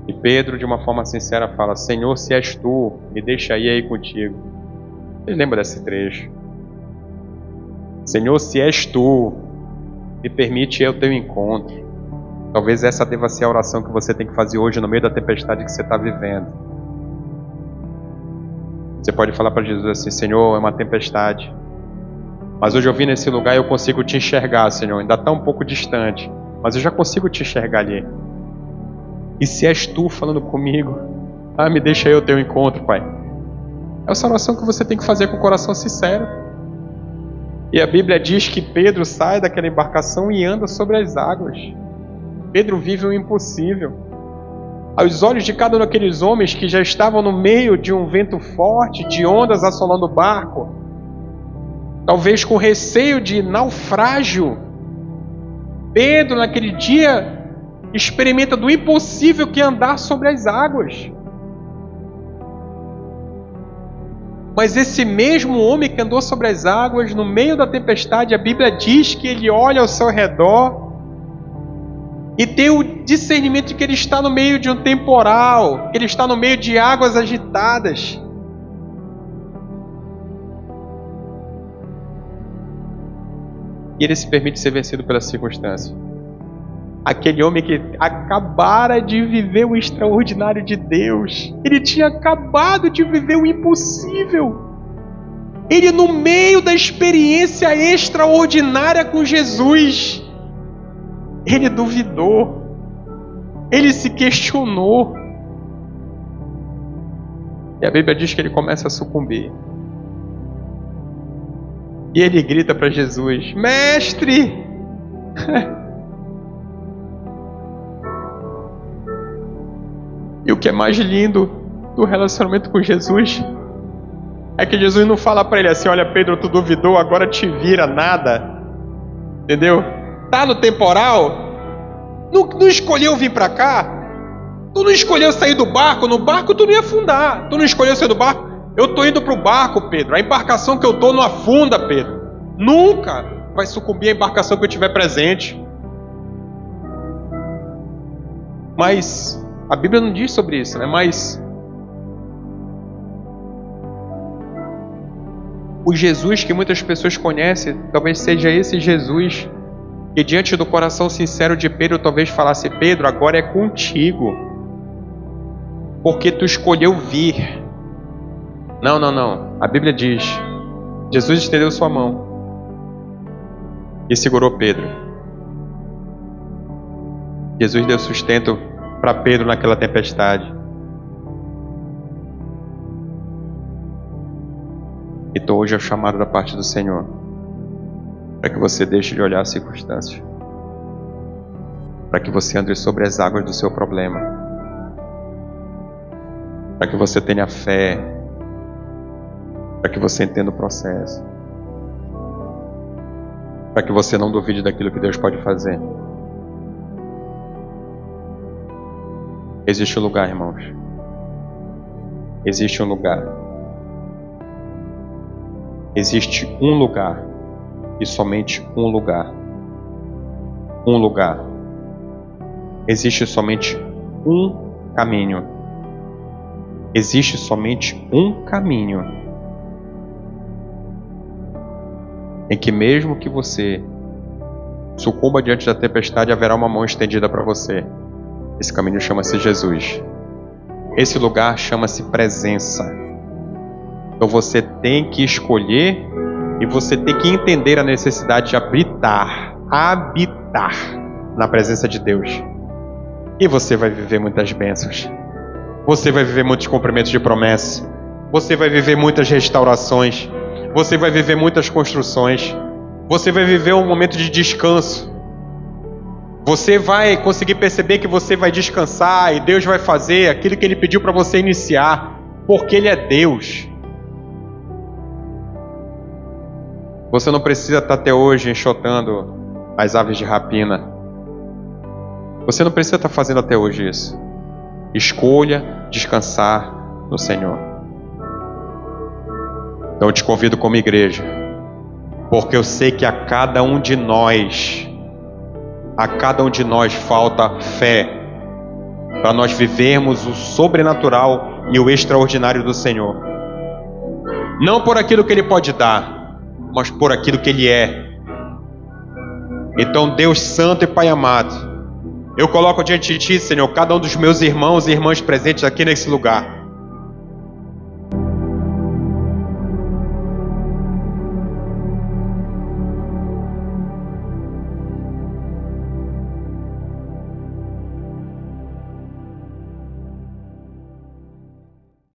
Speaker 1: E Pedro, de uma forma sincera, fala: Senhor, se és tu, me deixa aí contigo. Ele lembra desse trecho. Senhor, se és tu, me permite eu ter um encontro. Talvez essa deva ser a oração que você tem que fazer hoje no meio da tempestade que você está vivendo. Você pode falar para Jesus assim: Senhor, é uma tempestade, mas hoje eu vim nesse lugar e eu consigo te enxergar, Senhor. Ainda está um pouco distante, mas eu já consigo te enxergar ali. E se és tu falando comigo, me deixa eu ter um encontro, Pai. É essa oração que você tem que fazer com o coração sincero. E a Bíblia diz que Pedro sai daquela embarcação e anda sobre as águas. Pedro vive o impossível. Aos olhos de cada um daqueles homens que já estavam no meio de um vento forte, de ondas assolando o barco, talvez com receio de naufrágio, Pedro naquele dia experimenta do impossível que é andar sobre as águas. Mas esse mesmo homem que andou sobre as águas, no meio da tempestade, a Bíblia diz que ele olha ao seu redor e tem o discernimento de que ele está no meio de um temporal, que ele está no meio de águas agitadas. E ele se permite ser vencido pela circunstância. Aquele homem que acabara de viver o extraordinário de Deus. Ele tinha acabado de viver o impossível. Ele, no meio da experiência extraordinária com Jesus, ele duvidou. Ele se questionou. E a Bíblia diz que ele começa a sucumbir. E ele grita para Jesus: Mestre! E o que é mais lindo do relacionamento com Jesus é que Jesus não fala para ele assim: olha, Pedro, tu duvidou, agora te vira nada. Entendeu? Tá no temporal? Não escolheu vir para cá? Tu não escolheu sair do barco? No barco tu não ia afundar. Tu não escolheu sair do barco? Eu tô indo pro barco, Pedro. A embarcação que eu tô não afunda, Pedro. Nunca vai sucumbir a embarcação que eu tiver presente. Mas a Bíblia não diz sobre isso, né? Mas o Jesus que muitas pessoas conhecem, talvez seja esse Jesus que diante do coração sincero de Pedro, talvez falasse: Pedro, agora é contigo, porque tu escolheu vir. Não. A Bíblia diz: Jesus estendeu sua mão e segurou Pedro. Jesus deu sustento para Pedro naquela tempestade. Então hoje é o chamado da parte do Senhor para que você deixe de olhar as circunstâncias, para que você ande sobre as águas do seu problema, para que você tenha fé, para que você entenda o processo, para que você não duvide daquilo que Deus pode fazer. Existe um lugar, irmãos. Existe um lugar. Existe um lugar. E somente um lugar. Um lugar. Existe somente um caminho. Existe somente um caminho em que mesmo que você sucumba diante da tempestade, haverá uma mão estendida para você. Esse caminho chama-se Jesus. Esse lugar chama-se presença. Então você tem que escolher e você tem que entender a necessidade de habitar na presença de Deus. E você vai viver muitas bênçãos. Você vai viver muitos cumprimentos de promessa. Você vai viver muitas restaurações. Você vai viver muitas construções. Você vai viver um momento de descanso. Você vai conseguir perceber que você vai descansar e Deus vai fazer aquilo que Ele pediu para você iniciar, porque Ele é Deus. Você não precisa estar até hoje enxotando as aves de rapina. Você não precisa estar fazendo até hoje isso. Escolha descansar no Senhor. Então eu te convido como igreja, porque eu sei que a cada um de nós falta fé para nós vivermos o sobrenatural e o extraordinário do Senhor. Não por aquilo que Ele pode dar, mas por aquilo que Ele é. Então, Deus Santo e Pai amado, eu coloco diante de Ti, Senhor, cada um dos meus irmãos e irmãs presentes aqui nesse lugar.